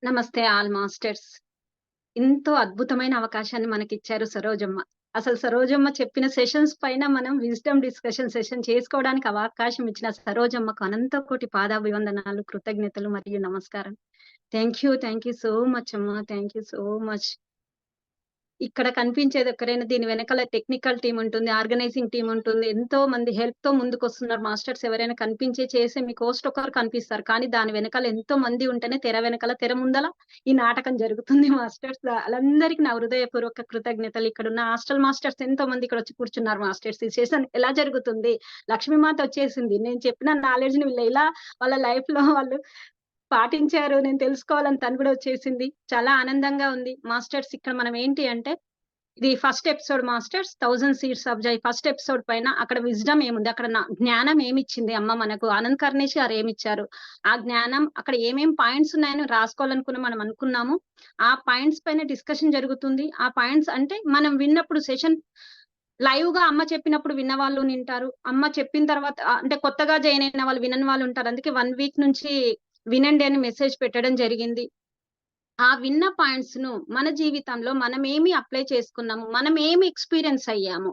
నమస్తే all masters. ఎంతో అద్భుతమైన అవకాశాన్ని మనకిచ్చారు సరోజమ్మ. అసలు సరోజమ్మ చెప్పిన సెషన్స్ పైన మనం విజ్డమ్ డిస్కషన్ సెషన్ చేసుకోవడానికి అవకాశం ఇచ్చిన సరోజమ్మకు అనంత కోటి పాదాభివందనాలు, కృతజ్ఞతలు మరియు నమస్కారం. థాంక్ యూ సో మచ్ అమ్మ. Thank you so much. ఇక్కడ కనిపించేది ఒక్కరేనా, దీని వెనకాల టెక్నికల్ టీమ్ ఉంటుంది, ఆర్గనైజింగ్ టీమ్ ఉంటుంది. ఎంతో మంది హెల్ప్‌తో ముందుకొస్తున్నారు మాస్టర్స్. ఎవరైనా కనిపించే చేసే మీకు హోస్ట్ ఒకరు కనిపిస్తారు. కానీ దాని వెనకాల ఎంతో మంది ఉంటేనే తెర వెనకాల, తెర ముందల ఈ నాటకం జరుగుతుంది మాస్టర్స్. ఆళ్ళందరికి నా హృదయపూర్వక కృతజ్ఞతలు. ఇక్కడున్న హాస్టల్ మాస్టర్స్ ఎంతో మంది ఇక్కడొచ్చి కూర్చున్నారు మాస్టర్స్. ఈ సెషన్ ఎలా జరుగుతుంది? లక్ష్మీమాత వచ్చేసింది. నేను చెప్పిన నాలెడ్జ్‌ని వీళ్ళు ఎలా వాళ్ళ లైఫ్‌లో వాళ్ళు పాటించారు. నేను తెలుసుకోవాలని తను గూడా వచ్చేసింది. చాలా ఆనందంగా ఉంది. మాస్టర్స్ ఇక్కడ మనం ఏంటి అంటే, ఇది first episode masters 1000 seeds of Joy first episode పైన అక్కడ విజ్డమ్ ఏముంది? అక్కడ జ్ఞానం ఏమిచ్చింది అమ్మ మనకు? ఆనంద్ కర్ణేష్ గారు ఏమిచ్చారు? ఆ జ్ఞానం అక్కడ ఏమేం పాయింట్స్ ఉన్నాయని రాసుకోవాలనుకుని మనం అనుకున్నాము. ఆ పాయింట్స్ పైన డిస్కషన్ జరుగుతుంది. ఆ పాయింట్స్ అంటే మనం విన్నప్పుడు సెషన్ లైవ్‌గా అమ్మ చెప్పినప్పుడు విన్నవాళ్ళు వింటారు. అమ్మ చెప్పిన తర్వాత అంటే కొత్తగా జాయిన్ అయిన వాళ్ళు వినని వాళ్ళు ఉంటారు. అందుకే 1 వీక్ నుంచి వినండి అని మెసేజ్ పెట్టడం జరిగింది. ఆ విన్న పాయింట్స్‌ను మన జీవితంలో మనమేమి అప్లై చేసుకున్నాము? మనమేమి ఎక్స్‌పీరియన్స్ అయ్యాము?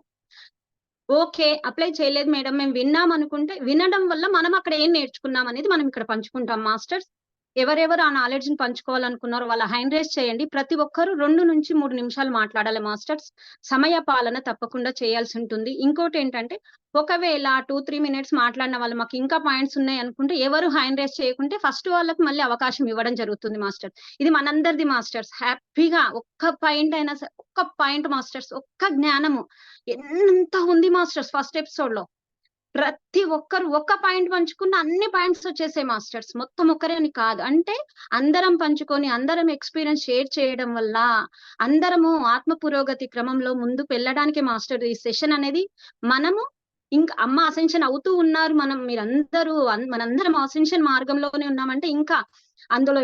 ఓకే. అప్లై చేయలేదు మేడం. మేము విన్నామనుకుంటే, వినడం వల్ల మనం అక్కడ ఏం నేర్చుకున్నామనేది మనం ఇక్కడ పంచుకుంటాం మాస్టర్స్. ఎవరెవరు ఆ నాలెడ్జ్‌ని పంచుకోవాలనుకున్నారో వాళ్ళ హ్యాండ్ రైజ్ చేయండి. ప్రతి ఒక్కరు 2-3 నిమిషాలు మాట్లాడాలి మాస్టర్స్. సమయ పాలన తప్పకుండా చేయాల్సుంటుంది. ఇంకోటేంటంటే, ఒకవేళ 2, 3 మినిట్స్ మాట్లాడిన వాళ్ళు మాకు ఇంకా పాయింట్స్ ఉన్నాయనుకుంటే, ఎవరు హ్యాండ్ రైజ్ చేయకుంటే ఫస్ట్ వాళ్ళకి మళ్ళీ అవకాశం ఇవ్వడం జరుగుతుంది మాస్టర్స్. ఇది మనందరిది మాస్టర్స్. హ్యాపీగా ఒక్క పాయింట్ అయినా ఒక్క పాయింట్ మాస్టర్స్, ఒక్క జ్ఞానము ఎంత ఉంది మాస్టర్స్ ఫస్ట్ ఎపిసోడ్‌లో. ప్రతి ఒక్కరు ఒక్క పాయింట్ పంచుకున్న అన్ని పాయింట్స్ వచ్చేసాయి మాస్టర్స్. మొత్తం ఒక్కరే అని కాదు. అంటే అందరం పంచుకొని, అందరం ఎక్స్‌పీరియన్స్ షేర్ చేయడం వల్ల, అందరము ఆత్మ పురోగతి క్రమంలో ముందుకు వెళ్ళడానికే మాస్టర్ ఈ సెషన్ అనేది మనము ఇంకా అమ్మ అసెన్షన్ అవుతూ ఉన్నారు. మీరందరూ మనందరం అసెన్షన్ మార్గంలోనే ఉన్నామంటే ఇంకా అందులో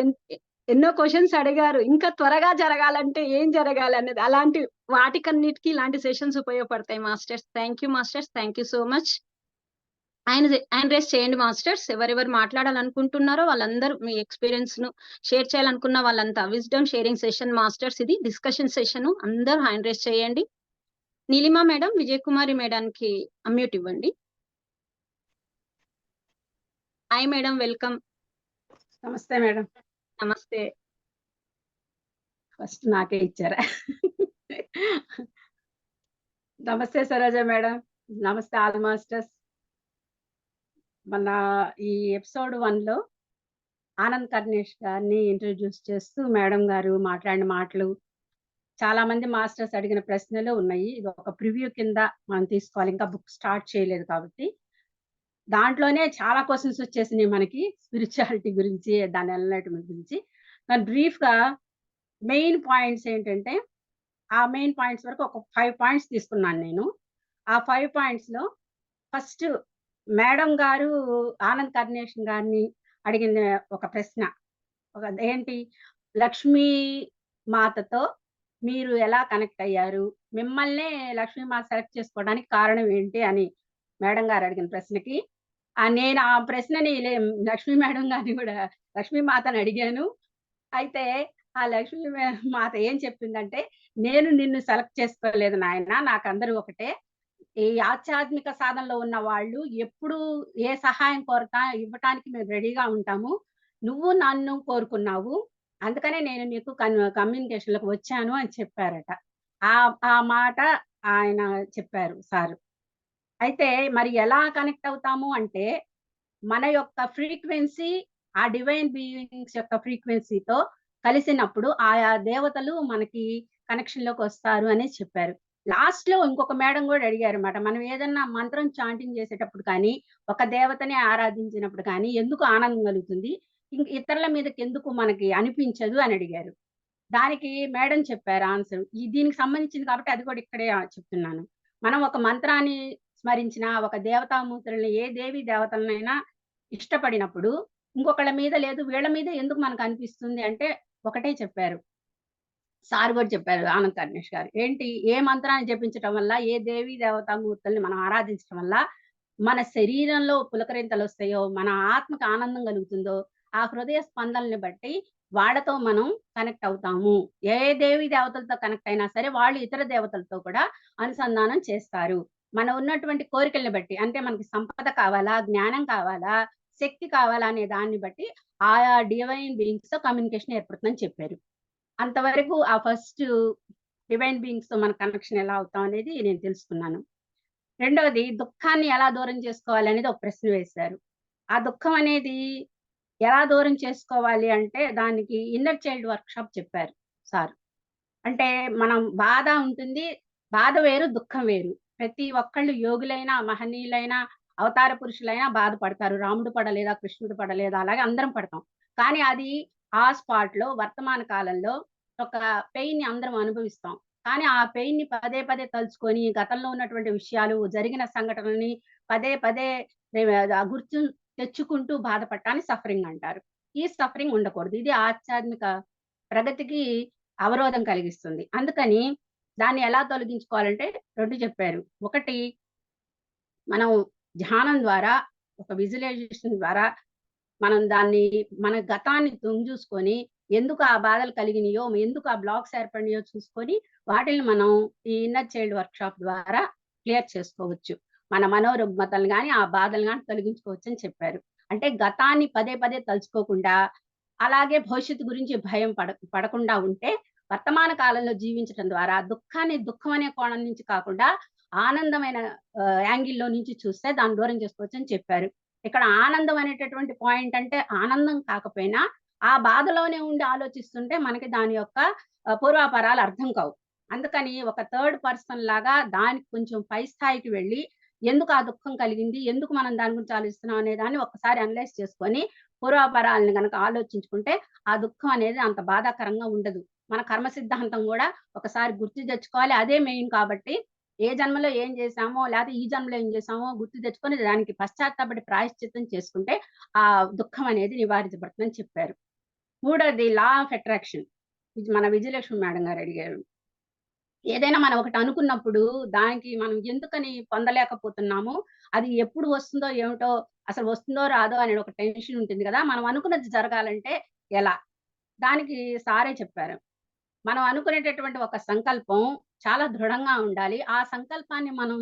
ఎన్నో క్వెషన్స్ అడిగారు. ఇంకా త్వరగా జరగాలంటే ఏం జరగాలనేది. అలాంటి వాటికన్నిటికి ఇలాంటి సెషన్స్ ఉపయోగపడతాయి masters. Thank you masters. Thank you so much. Hand raise చేయండి మాస్టర్స్. ఎవరెవరు మాట్లాడాలనుకుంటున్నారో వాళ్ళందరూ మీ ఎక్స్‌పీరియన్స్‌ను షేర్ చేయాలనుకున్న వాళ్ళంతా. విజ్డమ్ షేరింగ్ సెషన్ మాస్టర్స్ ఇది. Discussion session. అందరూ హ్యాండ్ రైజ్ చేయండి. నీలిమా మేడం, విజయకుమారి మేడంకి అన్‌మ్యూట్ ఇవ్వండి. Hi madam. వెల్కమ్. నమస్తే మేడం. నమస్తే. ఫస్ట్ నాకే ఇచ్చారా? నమస్తే సరోజ మేడం. నమస్తే ఆల్ మాస్టర్స్. మన ఈ ఎపిసోడ్ 1లో ఆనంద్ కర్ణేష్ గారిని ఇంట్రొడ్యూస్ చేస్తూ మేడం గారు మాట్లాడిన మాటలు, చాలా మంది మాస్టర్స్ అడిగిన ప్రశ్నలు ఉన్నాయి. ఇది ఒక ప్రివ్యూ కింద మనం తీసుకోవాలి. ఇంకా బుక్ స్టార్ట్ చేయలేదు కాబట్టి. దాంట్లోనే చాలా క్వెషన్స్ వచ్చేసినాయి మనకి. స్పిరిచువాలిటీ గురించి, దాని ఎన్లైట్‌మెంట్ గురించి. కానీ బ్రీఫ్‌గా మెయిన్ పాయింట్స్ ఏంటంటే, ఆ మెయిన్ పాయింట్స్ వరకు ఒక 5 పాయింట్స్ తీసుకున్నాను నేను. ఆ 5 పాయింట్స్‌లో ఫస్ట్ మేడం గారు ఆనంద్ కర్ణేషన్ గారిని అడిగిన ఒక ప్రశ్న. ఏంటి? లక్ష్మీ మాతతో మీరు ఎలా కనెక్ట్ అయ్యారు? మిమ్మల్నే లక్ష్మీ మాత సెలెక్ట్ చేసుకోవడానికి కారణం ఏంటి? అని మేడం గారు అడిగిన ప్రశ్నకి నేను ఆ ప్రశ్నని లక్ష్మీ మేడం గారిని కూడా లక్ష్మీ మాతని అడిగాను. అయితే ఆ లక్ష్మీ మాత ఏం చెప్పిందంటే, "నేను నిన్ను సెలెక్ట్ చేసుకోలేదు నాయనా. నాకందరూ ఒకటే. ఈ ఆధ్యాత్మిక సాధనలో ఉన్న వాళ్ళు ఎప్పుడు ఏ సహాయం కోరతా ఇవ్వటానికి మేము రెడీగా ఉంటాము. నువ్వు నన్ను కోరుకున్నావు. అందుకనే నేను నీకు కమ్యూనికేషన్‌లోకి వచ్చాను" అని చెప్పారట. ఆ ఆ మాట ఆయన చెప్పారు సారు. అయితే మరి ఎలా కనెక్ట్ అవుతాము అంటే, మన యొక్క ఫ్రీక్వెన్సీ ఆ డివైన్ బీయింగ్స్ యొక్క ఫ్రీక్వెన్సీతో కలిసినప్పుడు ఆయా దేవతలు మనకి కనెక్షన్‌లోకొస్తారు అనేసి చెప్పారు. లాస్ట్‌లో ఇంకొక మేడం గూడా అడిగారన్నమాట. మనం ఏదన్నా మంత్రం చాంటింగ్ చేసేటప్పుడు కానీ, ఒక దేవతని ఆరాధించినప్పుడు కానీ ఎందుకు ఆనందం కలుగుతుంది? ఇతరుల మీదకెందుకు మనకి అనిపించదు అని అడిగారు. దానికి మేడం చెప్పారు ఆన్సర్. దీనికి సంబంధించింది కాబట్టి అది కూడా ఇక్కడే చెప్తున్నాను. మనం ఒక మంత్రాన్ని స్మరించిన, ఒక దేవతామూర్తుల్ని ఏ దేవి దేవతలనైనా ఇష్టపడినప్పుడు, ఇంకొకళ్ళ మీద లేదు వీళ్ళ మీద ఎందుకు మనకనిపిస్తుంది అంటే, ఒకటే చెప్పారు. సార్ గూడా చెప్పారు ఆనంద్ కర్ణేష్ గారు. ఏంటి? ఏ మంత్రాన్ని జపించటం వల్ల, ఏ దేవీ దేవతామూర్తుల్ని మనం ఆరాధించటం వల్ల, మన శరీరంలో పులకరింతలొస్తాయో, మన ఆత్మకి ఆనందం కలుగుతుందో, ఆ హృదయ స్పందనని బట్టి వాళ్ళతో మనం కనెక్ట్ అవుతాము. ఏ దేవి దేవతలతో కనెక్ట్ అయినా సరే వాళ్ళు ఇతర దేవతలతో కూడా అనుసంధానం చేస్తారు. మనం ఉన్నటువంటి కోరికల్ని బట్టి, అంటే మనకి సంపద కావాలా, జ్ఞానం కావాలా, శక్తి కావాలా అనే దాన్ని బట్టి ఆయా డివైన్ బీయింగ్స్‌తో కమ్యూనికేషన్ ఏర్పడుతుందని చెప్పారు. అంతవరకు ఆ ఫస్ట్ డివైన్ బీయింగ్స్‌తో మన కనెక్షన్ ఎలా అవుతాం అనేది నేను తెలుసుకున్నాను. రెండవది దుఃఖాన్ని ఎలా దూరం చేసుకోవాలనేది ఒక ప్రశ్న వేశారు. ఆ దుఃఖం అనేది ఎలా దూరం చేసుకోవాలి అంటే దానికి ఇన్నర్ చైల్డ్ వర్క్‌షాప్ చెప్పారు సార్. అంటే మనం బాధ ఉంటుంది. బాధ వేరు, దుఃఖం వేరు. ప్రతి ఒక్కళ్ళు యోగులైనా, మహనీయులైనా, అవతార పురుషులైనా బాధపడతారు. రాముడు పడలేదా? కృష్ణుడు పడలేదా? అలాగే అందరం పడతాం. కానీ అది ఆ స్పాట్‌లో వర్తమాన కాలంలో ఒక పెయిన్‌ని అందరం అనుభవిస్తాం. కానీ ఆ పెయిన్‌ని పదే పదే తలుచుకొని గతంలో ఉన్నటువంటి విషయాలు, జరిగిన సంఘటనలని పదే పదే గుర్తు తెచ్చుకుంటూ బాధపడటాన్ని సఫరింగ్ అంటారు. ఈ సఫరింగ్ ఉండకూడదు. ఇది ఆధ్యాత్మిక ప్రగతికి అవరోధం కలిగిస్తుంది. అందుకని దాన్ని ఎలా తొలగించుకోవాలంటే 2 చెప్పారు. ఒకటి మనం ధ్యానం ద్వారా, ఒక విజువలైజేషన్ ద్వారా మనం దాన్ని మన గతాన్ని తొంగిచూసుకొని, ఎందుకు ఆ బాధలు కలిగినాయో, ఎందుకు ఆ బ్లాక్స్ ఏర్పడినాయో చూసుకొని, వాటిల్ని మనం ఈ ఇన్నర్ చైల్డ్ వర్క్‌షాప్ ద్వారా క్లియర్ చేసుకోవచ్చు. మన మనోరుగ్మతలను గాని, ఆ బాధలను గాని తొలగించుకోవచ్చని చెప్పారు. అంటే గతాన్ని పదే పదే తలుచుకోకుండా, అలాగే భవిష్యత్తు గురించి భయం పడకుండా ఉంటే, వర్తమాన కాలంలో జీవించటం ద్వారా దుఃఖాన్ని దుఃఖం అనే కోణం నుంచి కాకుండా, ఆనందమైన యాంగిల్‌లో నుంచి చూస్తే దాన్ని దూరం చేసుకోవచ్చని చెప్పారు. ఇక్కడ ఆనందం అనేటటువంటి పాయింట్ అంటే ఆనందం కాకపోయినా, ఆ బాధలోనే ఉండి ఆలోచిస్తుంటే మనకి దాని యొక్క పూర్వాపరాలు అర్థం కావు. అందుకని ఒక థర్డ్ పర్సన్ లాగా దానికి కొంచెం పై స్థాయికి వెళ్ళి, ఎందుకు ఆ దుఃఖం కలిగింది? ఎందుకు మనం దాని గురించి ఆలోచిస్తున్నాం అనే దాన్ని ఒక్కసారి అనలైజ్ చేసుకొని, పూర్వాపరాలను గనక ఆలోచించుకుంటే, ఆ దుఃఖం అనేది అంత బాధాకరంగా ఉండదు. మన కర్మ సిద్ధాంతం గూడా ఒకసారి గుర్తు తెచ్చుకోవాలి. అదే మెయిన్ కాబట్టి, ఏ జన్మలో ఏం చేశామో, లేతే ఈ జన్మలో ఏం చేశామో గుర్తు తెచ్చుకొని దానికి పశ్చాత్తాపడి ప్రాయశ్చిత్తం చేసుకుంటే, ఆ దుఃఖం అనేది నివారించబడుతుందని చెప్పారు. మూడోది లా ఆఫ్ అట్రాక్షన్. ఇది మన విజయలక్ష్మి మేడం గారు అడిగారు. ఏదైనా మనం ఒకటి అనుకున్నప్పుడు దానికి మనం ఎందుకని పొందలేకపోతున్నామో, అది ఎప్పుడు వస్తుందో ఏమిటో, అసలు వస్తుందో రాదో అనే ఒక టెన్షన్ ఉంటుంది గదా! మనం అనుకున్నది జరగాలంటే ఎలా? దానికి సారే చెప్పారు. మనం అనుకునేటటువంటి ఒక సంకల్పం చాలా దృఢంగా ఉండాలి. ఆ సంకల్పాన్ని మనం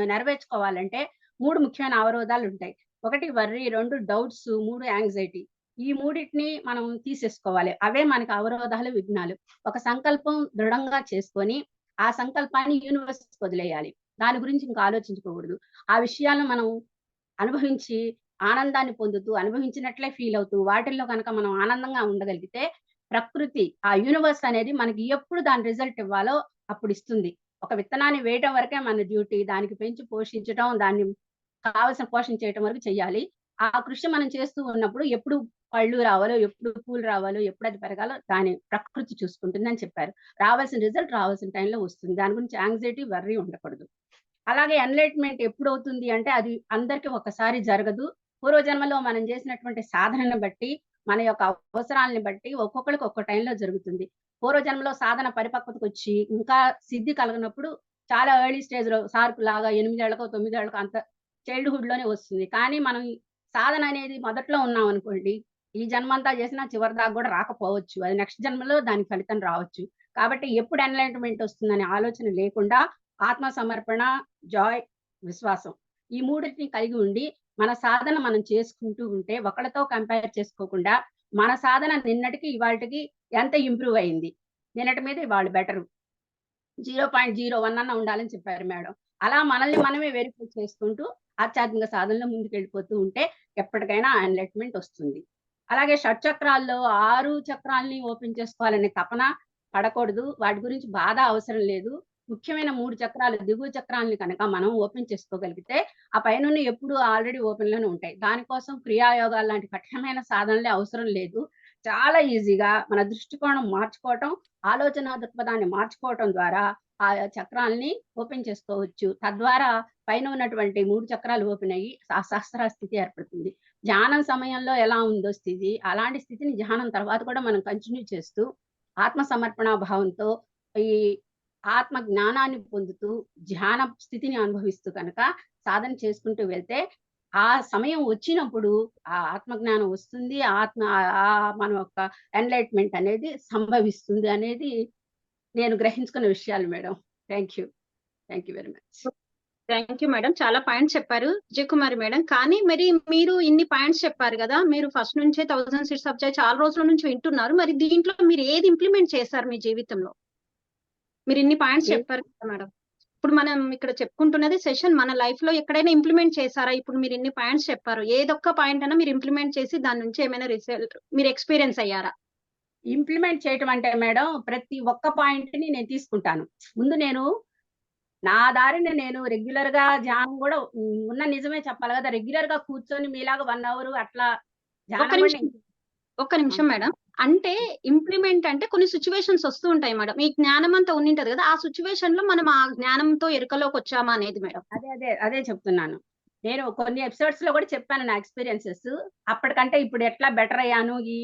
నెరవేర్చుకోవాలంటే 3 ముఖ్యమైన అవరోధాలుంటాయి. 1 వర్రీ, 2 డౌట్స్, 3 యాంగ్జైటీ. ఈ మూడిటిని మనం తీసేసుకోవాలి. అవే మనకు అవరోధాలు, విఘ్నాలు. ఒక సంకల్పం దృఢంగా చేసుకొని, ఆ సంకల్పాన్ని యూనివర్స్‌కి వదిలేయాలి. దాని గురించి ఇంకా ఆలోచించుకోకూడదు. ఆ విషయాలను మనం అనుభవించి, ఆనందాన్ని పొందుతూ, అనుభవించినట్లే ఫీలవుతూ, వాటిల్లో గనక మనం ఆనందంగా ఉండగలిగితే, ప్రకృతి, ఆ యూనివర్స్ అనేది మనకి ఎప్పుడు దాని రిజల్ట్ ఇవ్వాలో అప్పుడిస్తుంది. ఒక విత్తనాన్ని వేయటం వరకే మన డ్యూటీ. దానికి పెంచి పోషించటం, దాన్ని కావాల్సిన పోషణ చేయటం వరకు చెయ్యాలి. ఆ కృషి మనం చేస్తూ ఉన్నప్పుడు ఎప్పుడు పళ్ళు రావాలో, ఎప్పుడు పూలు రావాలో, ఎప్పుడది పెరగాలో దాని ప్రకృతి చూసుకుంటుందని చెప్పారు. రావాల్సిన రిజల్ట్ రావాల్సిన టైంలో వస్తుంది. దాని గురించి యాంగ్జైటీ, వర్రీ ఉండకూడదు. అలాగే ఎన్‌లైట్‌మెంట్ ఎప్పుడవుతుంది అంటే, అది అందరికి ఒకసారి జరగదు. పూర్వజన్మలో మనం చేసినటువంటి సాధనను బట్టి, మన యొక్క అవసరాలను బట్టి ఒక్కొక్కళ్ళకి ఒక్కో టైంలో జరుగుతుంది. పూర్వజన్మలో సాధన పరిపక్వతకొచ్చి, ఇంకా సిద్ధి కలగనప్పుడు చాలా ఎర్లీ స్టేజ్‌లో సార్‌కులాగా 8 ఏళ్లకో, 9 ఏళ్లకో అంత చైల్డ్‌హుడ్‌లోనే వస్తుంది. కానీ మనం సాధన అనేది మొదట్లో ఉన్నామనుకోండి, ఈ జన్మంతా చేసినా చివరి దాకా గూడా రాకపోవచ్చు. అది నెక్స్ట్ జన్మలో దాని ఫలితం రావచ్చు. కాబట్టి ఎప్పుడు ఎన్‌లైట్‌మెంట్ వస్తుందనే ఆలోచన లేకుండా ఆత్మ సమర్పణ, జాయ్, విశ్వాసం. ఈ మూడిటిని కలిగి ఉండి, మన సాధన మనం చేసుకుంటూ ఉంటే, ఒకళ్ళతో కంపేర్ చేసుకోకుండా, మన సాధన నిన్నటికి, ఇవాల్టికి ఎంత ఇంప్రూవ్ అయింది. నిన్నటి మీద ఇవాళ బెటరు. 0.01 అన్నా ఉండాలని చెప్పారు మేడం. అలా మనల్ని మనమే వెరిఫై చేసుకుంటూ, ఆధ్యాత్మిక సాధనలో ముందుకెళ్ళిపోతూ ఉంటే, ఎప్పటికైనా ఆ ఎన్‌లైట్‌మెంట్ వస్తుంది. అలాగే షట్‌చక్రాల్లో 6 చక్రాల్ని ఓపెన్ చేసుకోవాలనే తపన పడకూడదు. వాటి గురించి బాధ అవసరం లేదు. ముఖ్యమైన 3 చక్రాలు, దిగువ చక్రాల్ని కనుక మనం ఓపెన్ చేసుకోగలిగితే, ఆ పైనున్నయి ఎప్పుడూ ఆల్రెడీ ఓపెన్‌లోనే ఉంటాయి. దానికోసం క్రియాయోగాలు లాంటి కఠినమైన సాధనలే అవసరం లేదు. చాలా ఈజీగా మన దృష్టికోణం మార్చుకోవటం, ఆలోచనా దృక్పథాన్ని మార్చుకోవటం ద్వారా ఆ చక్రాల్ని ఓపెన్ చేసుకోవచ్చు. తద్వారా పైన ఉన్నటువంటి 3 చక్రాలు ఓపెన్ అయ్యి ఆ సహస్రార స్థితి ఏర్పడుతుంది. ధ్యానం సమయంలో ఎలా ఉందో స్థితి, అలాంటి స్థితిని ధ్యానం తర్వాత కూడా మనం కంటిన్యూ చేస్తూ, ఆత్మ సమర్పణ భావంతో ఈ ఆత్మ జ్ఞానాన్ని పొందుతూ, ధ్యాన స్థితిని అనుభవిస్తూ కనుక సాధన చేసుకుంటూ వెళ్తే, ఆ సమయం వచ్చినప్పుడు ఆ ఆత్మజ్ఞానం వస్తుంది. మన యొక్క ఎన్‌లైట్‌మెంట్ అనేది సంభవిస్తుంది అనేది నేను గ్రహించుకున్న విషయాలు madam. Thank you. Thank you very much. Thank you madam. చాలా పాయింట్స్ చెప్పారు విజయకుమారి మేడం. కానీ మరి మీరు ఇన్ని పాయింట్స్ చెప్పారు గదా! మీరు ఫస్ట్ నుంచే 1000 సీట్స్ సబ్జెక్ట్ చాలా రోజుల నుంచి వింటున్నారు. మరి దీంట్లో మీరు ఏది ఇంప్లిమెంట్ చేశారు మీ జీవితంలో? మీరు ఇన్ని పాయింట్స్ ఏ చెప్పారు కదా మేడం. ఇప్పుడు మనం ఇక్కడ చెప్పుకుంటున్నది సెషన్ మన లైఫ్‌లో ఎక్కడైనా ఇంప్లిమెంట్ చేశారా? ఇప్పుడు మీరు ఇన్ని పాయింట్స్ చెప్పారు. ఏదొక్క పాయింట్ అన్నా మీరు ఇంప్లిమెంట్ చేసి దాని నుంచి ఏమైనా రిజల్ట్ మీరు ఎక్స్‌పీరియన్స్ అయ్యారా? ఇంప్లిమెంట్ చేయటం అంటే మేడం ప్రతి ఒక్క పాయింట్‌ని నేను తీసుకుంటాను. ముందు నా దారిని నేను రెగ్యులర్‌గా ధ్యానం గూడా ఉన్న నిజమే చెప్పాలి గదా! రెగ్యులర్‌గా కూర్చొని మీలాగా 1 అవర్ అట్లా ఒక్క ధ్యానం గూడా నిమిషం, ఒక్క ఆ! నిమిషం మేడం. అంటే ఇంప్లిమెంట్ అంటే కొన్ని సిట్యుయేషన్స్ వస్తూ ఉంటాయి మేడం. ఈ జ్ఞానం అంతా ఉండింటది గదా! ఆ సిట్యుయేషన్‌లో మనం ఆ జ్ఞానంతో ఎరుకలోకొచ్చామా అనేది మేడం. అదే చెప్తున్నాను. నేను కొన్ని ఎపిసోడ్స్‌లో గూడా చెప్పాను నా ఎక్స్‌పీరియన్సెస్. అప్పటికంటే ఇప్పుడు ఎట్లా బెటర్ అయ్యాను. ఈ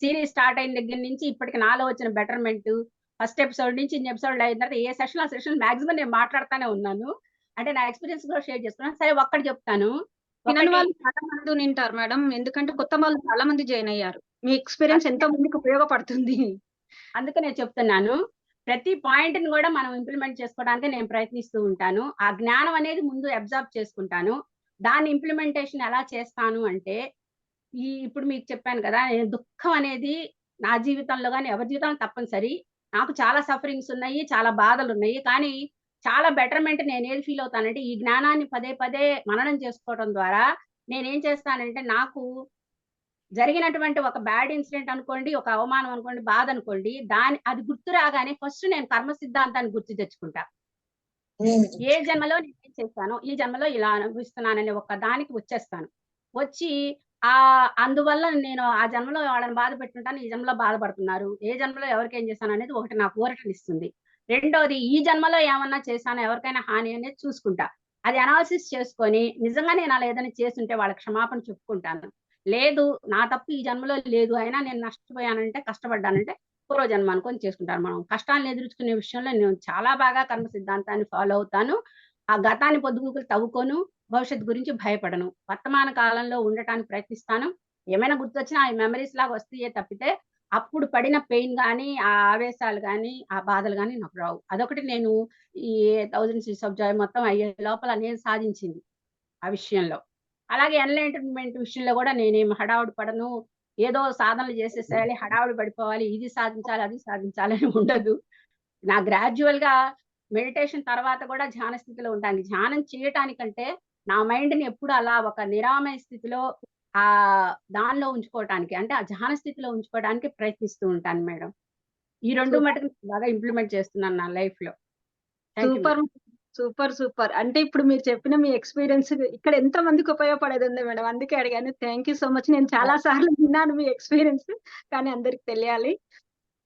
సీరీస్ స్టార్ట్ అయిన దగ్గర నుంచి ఇప్పటికి నాలో వచ్చిన బెటర్‌మెంటు. ఫస్ట్ ఎపిసోడ్ నుంచి ఇన్ని ఎపిసోడ్‌లు అయిన తర్వాత ఏ సెషన్‌లో ఆ సెషన్ మాక్సిమం నేను మాట్లాడుతానే ఉన్నాను. అంటే నా ఎక్స్‌పీరియన్స్ కూడా షేర్ చేసుకున్నాను. సరే ఒక్కటి చెప్తాను. వినని ఒకటి వాళ్ళు చాలా మంది ఉనింటారు మేడం. ఎందుకంటే కొత్త వాళ్ళు చాలా మంది జాయిన్ అయ్యారు. మీ ఎక్స్‌పీరియన్స్ ఎంతో మందికి ఉపయోగపడుతుంది. అందుకనే చెప్తున్నాను. ప్రతి పాయింట్‌ని గూడా మనం ఇంప్లిమెంట్ చేసుకోవడానికి నేను ప్రయత్నిస్తూ ఉంటాను. ఆ జ్ఞానం అనేది ముందు అబ్జార్బ్ చేసుకుంటాను. దాన్ని ఇంప్లిమెంటేషన్ ఎలా చేస్తాను అంటే, ఇప్పుడు మీకు చెప్పాను గదా! నేను దుఃఖం అనేది నా జీవితంలో గాని, ఎవరి జీవితంలో తప్పనిసరి. నాకు చాలా సఫరింగ్స్ ఉన్నాయి. చాలా బాధలున్నాయి. కానీ చాలా బెటర్‌మెంట్ నేనేది ఫీల్ అవుతానంటే, ఈ జ్ఞానాన్ని పదే పదే మననం చేసుకోవడం ద్వారా నేనేం చేస్తానంటే, నాకు జరిగినటువంటి ఒక బ్యాడ్ ఇన్సిడెంట్ అనుకోండి, ఒక అవమానం అనుకోండి, బాధ అనుకోండి, అది గుర్తు రాగానే ఫస్ట్ నేను కర్మ సిద్ధాంతాన్ని గుర్తు తెచ్చుకుంటా. ఏ జన్మలో నేనేం చేశానో, ఈ జన్మలో ఇలా అనుభవిస్తున్నాననే ఒక దానికి వచ్చేస్తాను. వచ్చి అందువల్ల నేను ఆ జన్మలో వాళ్ళని బాధ పెట్టుంటాను. ఈ జన్మలో బాధపడుతున్నారు. ఏ జన్మలో ఎవరికేం చేశాననేది ఒకటి నాకు ఊరటనిస్తుంది. రెండోది ఈ జన్మలో ఏమన్నా చేశానో ఎవరికైనా హాని అనేది చూసుకుంటా. అది అనాలిసిస్ చేసుకొని నిజంగా నేను అలా ఏదైనా చేసుంటే వాళ్ళకి క్షమాపణ చెప్పుకుంటాను. లేదు నా తప్పు ఈ జన్మలో లేదు. అయినా నేను నష్టపోయానంటే, కష్టపడ్డానంటే పూర్వజన్మ అనుకోని చేసుకుంటాను. మనం కష్టాలను ఎదుర్చుకునే విషయంలో నేను చాలా బాగా కర్మ సిద్ధాంతాన్ని ఫాలో అవుతాను. ఆ గతాన్ని పొద్దుగూకులు తవ్వుకోను. భవిష్యత్తు గురించి భయపడను. వర్తమాన కాలంలో ఉండటానికి ప్రయత్నిస్తాను. ఏమైనా గుర్తొచ్చినా అయి మెమోరీస్ లాగా వస్తాయే తప్పితే, అప్పుడు పడిన పెయిన్ గాని, ఆ ఆవేశాలు గాని, ఆ బాధలు గాని నాకు రావు. అదొకటి నేను ఈ 1000 సీట్స్ ఆఫ్ జాయ్ మొత్తం అయ్యే లోపల నేను సాధించింది ఆ విషయంలో. అలాగే ఎన్‌లైటన్‌మెంట్ విషయంలో గూడా నేనేమి హడావుడి పడను. ఏదో సాధనలు చేసేసేయాలి, హడావుడి పడిపోవాలి, ఇది సాధించాలి, అది సాధించాలి అని ఉండదు. గ్రాడ్యుయల్‌గా మెడిటేషన్ తర్వాత గూడా ధ్యాన స్థితిలో ఉంటాను. ధ్యానం చేయటానికంటే నా మైండ్‌ని ఎప్పుడు అలా ఒక నిరామయ స్థితిలో దానిలో ఉంచుకోవటానికి అంటే ఆ ధ్యాన స్థితిలో ఉంచుకోవడానికి ప్రయత్నిస్తూ ఉంటాను మేడం. ఈ 2 సూపర్. మటుకు బాగా ఇంప్లిమెంట్ చేస్తున్నాను నా లైఫ్‌లో. Thank you super. Madam. Super. Super. అంటే ఇప్పుడు మీరు చెప్పిన మీ ఎక్స్‌పీరియన్స్ ఇక్కడ ఎంత మందికి ఉపయోగపడేదుంది మేడం. అందుకే అడిగాను. Thank you so much. నేను చాలా సార్లు విన్నాను మీ ఎక్స్‌పీరియన్స్. కానీ అందరికి తెలియాలి.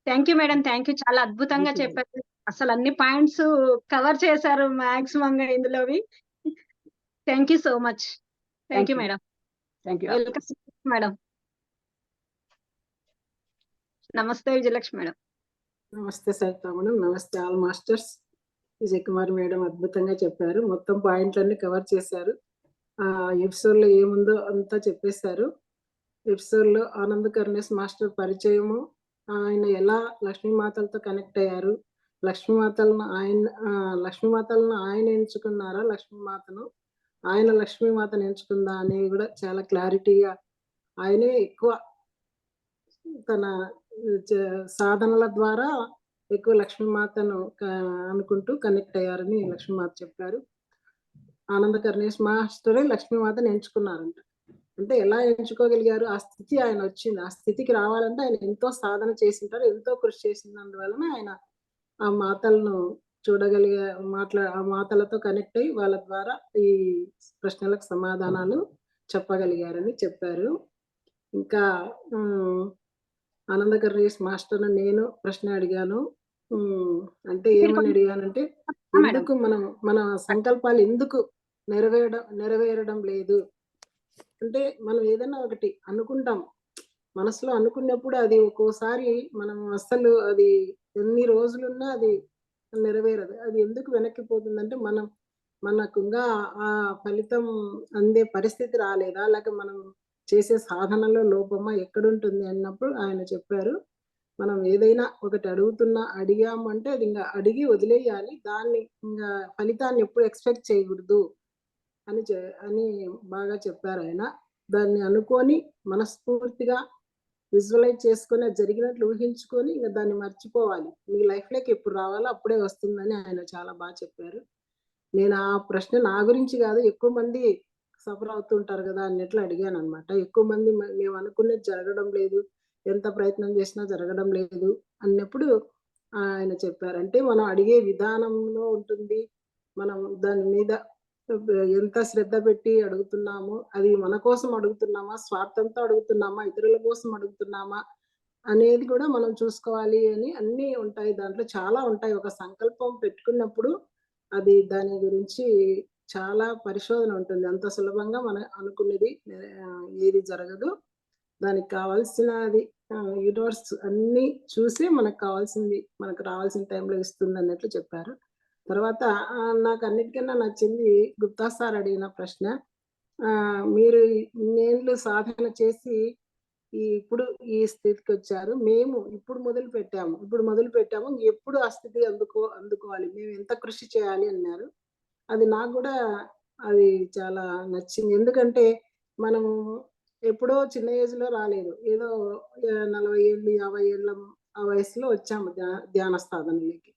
Thank you madam. Thank you. చాలా అద్భుతంగా థాంక్ యూ మేడం. చెప్పారు. అసలు అన్ని పాయింట్స్ కవర్ చేశారు మాక్సిమంగా ఇందులోవి. Thank you so much. Thank thank you you. Madam. Thank you all. Welcome madam. నమస్తే విజయలక్ష్మి మేడం. నమస్తే సరిత మేడం. నమస్తే ఆల్ మాస్టర్స్. విజయకుమారి మేడం అద్భుతంగా చెప్పారు. మొత్తం పాయింట్లన్నీ కవర్ చేశారు. ఎపిసోడ్‌లో ఏముందో అంతా చెప్పేశారు. ఎపిసోడ్‌లో ఆనంద్ కరుణేష్ మాస్టర్ పరిచయము, ఆయన ఎలా లక్ష్మీమాతలతో కనెక్ట్ అయ్యారు, లక్ష్మీమాతలను ఆయన ఎంచుకున్నారా లక్ష్మీమాతను? ఆయన లక్ష్మీమాతను ఎంచుకుందా అనేది కూడా చాలా క్లారిటీగా ఆయనే ఎక్కువ తన చ సాధనల ద్వారా ఎక్కువ లక్ష్మీమాతను అనుకుంటూ కనెక్ట్ అయ్యారని లక్ష్మీమాత చెప్పారు. ఆనంద కరుణేష్ మాస్టరే లక్ష్మీమాతను ఎంచుకున్నారంట. అంటే ఎలా ఎంచుకోగలిగారు? ఆ స్థితి ఆయనొచ్చింది. ఆ స్థితికి రావాలంటే ఆయన ఎంతో సాధన చేసుంటారు. ఎంతో కృషి చేసినందువలన ఆయన ఆ మాతలను చూడగలిగే ఆ మాతలతో కనెక్ట్ అయ్యి వాళ్ళ ద్వారా ఈ ప్రశ్నలకు సమాధానాలు చెప్పగలిగారని చెప్పారు. ఇంకా హ్మ్. ఆనంద కరుణేష్ మాస్టర్‌ని నేను ప్రశ్న అడిగాను. హ్మ్. అంటే మీరు ఏమని కొంచెం అడిగానంటే, మేడం. ఎందుకు మన సంకల్పాలు ఎందుకు నెరవేరడం లేదు? అంటే మనం ఏదైనా ఒకటి అనుకుంటాం. మనసులో అనుకున్నప్పుడు అది ఒక్కోసారి మనం అస్సలు అది ఎన్ని రోజులున్నా అది నెరవేరదు. అది ఎందుకు వెనక్కిపోతుందంటే, మనం మనకు ఇంకా ఆ ఫలితం అందే పరిస్థితి రాలేదా? లేక మనం చేసే సాధనలో లోపమా? ఎక్కడుంటుంది అన్నప్పుడు ఆయన చెప్పారు. మనం ఏదైనా ఒకటి అడిగాము అంటే అది ఇంగ అడిగి వదిలేయాలి. దాన్ని ఇంగా ఫలితాన్ని ఎప్పుడు ఎక్స్‌పెక్ట్ చేయకూడదు అని బాగా చెప్పారాయన. దాన్ని అనుకోని మనస్ఫూర్తిగా విజువలైజ్ చేసుకొని, అది జరిగినట్లు ఊహించుకొని ఇంక దాన్ని మర్చిపోవాలి. మీ లైఫ్‌లోకి ఎప్పుడు రావాలో అప్పుడే వస్తుందని ఆయన చాలా చెప్పారు. నేను ఆ ప్రశ్న నా గురించి గాదు, ఎక్కువ మంది సఫర్ అవుతుంటారు గదా! అన్నట్లు అడిగాననమాట. ఎక్కువ మంది మేము అనుకున్నది జరగడం లేదు. ఎంత ప్రయత్నం చేసినా జరగడం లేదు అన్నప్పుడు ఆయన చెప్పారు. అంటే మనం అడిగే విధానంలో ఉంటుంది. మనం దాని మీద ఎంత శ్రద్ధ పెట్టి అడుగుతున్నామో, అది మన కోసం అడుగుతున్నామా? స్వార్థంతో అడుగుతున్నామా? ఇతరుల కోసం అడుగుతున్నామా? అనేది కూడా మనం చూసుకోవాలి అని అన్నీ ఉంటాయి. దాంట్లో చాలా ఉంటాయి. ఒక సంకల్పం పెట్టుకున్నప్పుడు అది దాని గురించి చాలా పరిశోధన ఉంటుంది. అంత సులభంగా మనం అనుకున్నది ఏది జరగదు. దానికి కావాల్సినది యూనివర్స్ అన్నీ చూసి మనకు రావాల్సిన టైంలో ఇస్తుందన్నట్లు చెప్పారు. తర్వాత నాకన్నిటికన్నా నచ్చింది గుప్తా సార్ అడిగిన ప్రశ్న. మీరు ఇన్నేళ్ళు సాధన చేసి ఇప్పుడు ఈ స్థితికొచ్చారు. మేము ఇప్పుడు మొదలుపెట్టాము. ఎప్పుడు ఆ స్థితి అందుకోవాలి. మేము ఎంత కృషి చేయాలి అన్నారు. అది నాకు గూడా అది చాలా నచ్చింది. ఎందుకంటే మనము ఎప్పుడో చిన్న ఏజ్‌లో రాలేదు. ఏదో 40 ఏళ్ళు, 50 ఏళ్ళ ఆ వయసులో వచ్చాము ధ్యాన సాధనలోకి.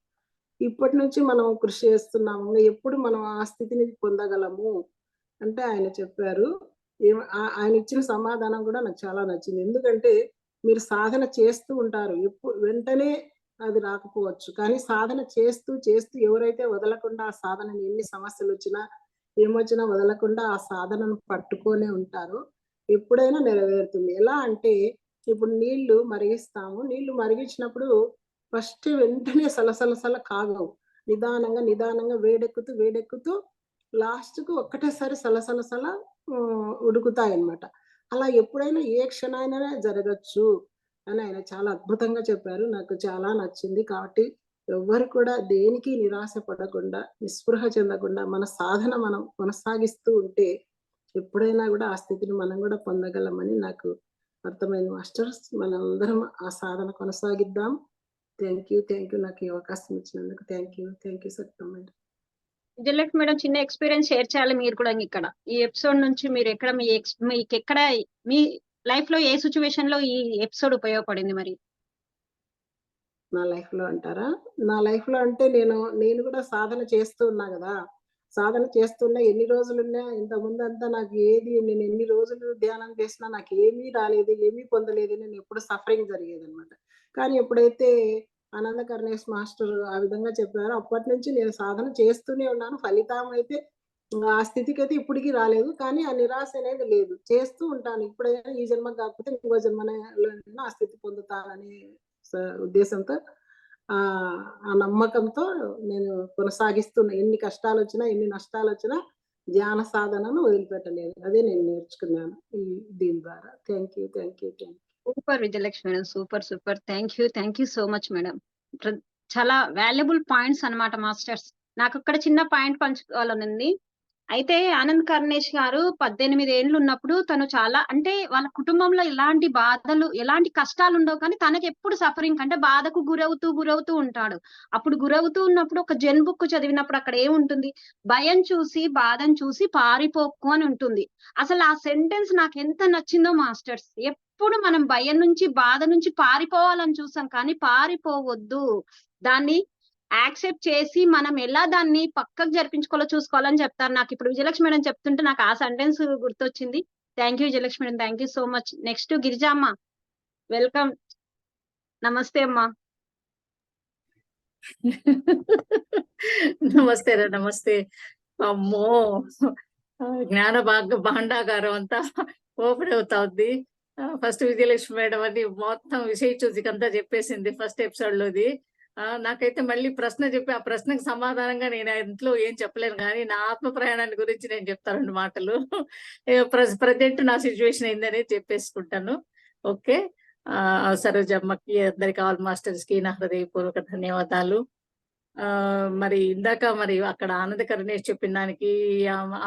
ఇప్పటి నుంచి మనం కృషి చేస్తున్నాము. ఎప్పుడు మనం ఆ స్థితిని పొందగలము అంటే ఆయన చెప్పారు. ఆయన ఇచ్చిన సమాధానం గూడా నాకు చాలా నచ్చింది. ఎందుకంటే మీరు సాధన చేస్తూ ఉంటారు. వెంటనే అది రాకపోవచ్చు. కానీ సాధన చేస్తూ, చేస్తూ ఎవరైతే వదలకుండా ఆ సాధనని ఎన్ని సమస్యలొచ్చినా, ఏమొచ్చినా వదలకుండా ఆ సాధనను పట్టుకొనే ఉంటారో, ఎప్పుడైనా నెరవేరుతుంది. ఎలా అంటే ఇప్పుడు నీళ్లు మరిగిస్తాము. నీళ్లు మరిగించినప్పుడు ఫస్ట్ వెంటనే సలసల కాగవు. నిదానంగా, నిదానంగా వేడెక్కుతూ, వేడెక్కుతూ లాస్ట్‌కు ఒక్కటేసారి సలసల ఉడుకుతాయన్నమాట. అలా ఎప్పుడైనా ఏ క్షణానైనా జరగొచ్చు అని ఆయన చాలా అద్భుతంగా చెప్పారు. నాకు చాలా నచ్చింది. కాబట్టి ఎవ్వరు కూడా దేనికి నిరాశ పడకుండా, నిస్పృహ చెందకుండా మన సాధన మనం కొనసాగిస్తూ ఉంటే ఎప్పుడైనా గూడా ఆ స్థితిని మనం గూడా పొందగలమని నాకు అర్థమైంది మాస్టర్స్. మనందరం ఆ సాధన కొనసాగిద్దాం. Thank you. నాకు ఈ అవకాశం ఇచ్చినందుకు thank you. Satyam madam. Vijayalakshmi madam చిన్న ఎక్స్‌పీరియన్స్ షేర్ చేయాలి మీరు కూడా ఇక్కడ. ఈ ఎపిసోడ్ నుంచి మీరెక్కడ మీకెక్కడ మీ లైఫ్‌లో ఏ సిట్యుయేషన్‌లో ఈ ఎపిసోడ్ ఉపయోగపడింది మరి? నా లైఫ్‌లో అంటారా? నా లైఫ్‌లో అంటే నేను గూడా సాధన చేస్తూ ఉన్నా గదా! సాధన చేస్తున్నా ఎన్ని రోజులున్నా ఇంతకుముందంతా నేను ఎన్ని రోజులు ధ్యానం చేసినా నాకేమీ రాలేదు, ఏమీ పొందలేదు. నేనెప్పుడు సఫరింగ్ జరిగేదనమాట. కానీ ఎప్పుడైతే ఆనంద కరుణేష్ మాస్టర్ ఆ విధంగా చెప్పారో అప్పటినుంచి నేను సాధన చేస్తూనే ఉన్నాను. ఫలితం అయితే ఆ స్థితికైతే ఇప్పటికి రాలేదు. కానీ ఆ నిరాశ అనేది లేదు. చేస్తూ ఉంటాను. ఇప్పుడైనా ఈ జన్మకి కాకపోతే ఇంకో జన్మలో ఆ స్థితి పొందుతాననే స ఉద్దేశంతో ఆ నమ్మకంతో నేను కొనసాగిస్తున్నా. ఎన్ని కష్టాలొచ్చినా, ఎన్ని నష్టాలొచ్చినా ధ్యాన సాధనను వదిలిపెట్టలేదు. అదే నేను నేర్చుకున్నాను దీని ద్వారా. Thank you. Super Vijayalakshmi madam. Super. Thank you so much madam. చాలా వాల్యుబుల్ పాయింట్స్ అన్నమాట మాస్టర్స్. నాకక్కడ చిన్న పాయింట్ పంచుకోవాలనుంది. అయితే ఆనంద్ కరుణేష్ గారు 18 ఏండ్లు ఉన్నప్పుడు తను చాలా అంటే వాళ్ళ కుటుంబంలో ఎలాంటి బాధలు, ఎలాంటి కష్టాలుండవు కానీ తనకెప్పుడు సఫరింగ్ అంటే బాధకు గురవుతూ ఉంటాడు. అప్పుడు గురవుతూ ఉన్నప్పుడు ఒక జెన్ బుక్ చదివినప్పుడు అక్కడ ఏముంటుంది? భయం చూసి, బాధను చూసి పారిపోకు అని ఉంటుంది. అసలు ఆ సెంటెన్స్ నాకెంత నచ్చిందో మాస్టర్స్. ఎప్పుడు మనం భయం నుంచి, బాధ నుంచి పారిపోవాలని చూసాం కానీ పారిపోవద్దు. దాన్ని యాక్సెప్ట్ చేసి మనం ఎలా దాన్ని పక్కకు జరిపించుకోవాలో చూసుకోవాలని చెప్తారు. నాకిప్పుడు విజయలక్ష్మి మేడం చెప్తుంటే నాకు ఆ సెంటెన్స్ గుర్తొచ్చింది. Thank you Vijayalakshmi madam. Thank you so much. Next Girijamma. Welcome. నమస్తే అమ్మా. నమస్తే. అమ్మో! జ్ఞాన భాండాగారం అంతా ఓపెన్ అవుతా ఉంది. ఫస్ట్ విజయలక్ష్మి మేడం అది మొత్తం విషయ సూచికంతా చెప్పేసింది ఫస్ట్ ఎపిసోడ్‌లోది. నాకైతే మళ్ళీ ప్రశ్న చెప్పి, ఆ ప్రశ్నకు సమాధానంగా నేను ఇంట్లో ఏం చెప్పలేను గానీ, నా ఆత్మ ప్రయాణాన్ని గురించి నేను చెప్తా 2 మాటలు. ప్రెజెంట్ నా సిట్యుయేషన్ ఏందనేది చెప్పేసుకుంటాను. ఓకే. సరోజమ్మకి, అందరికి ఆల్ మాస్టర్స్‌కి నా హృదయపూర్వక ధన్యవాదాలు. మరి ఇందాక మరి అక్కడ ఆనంద కరుణేష్ చెప్పిన దానికి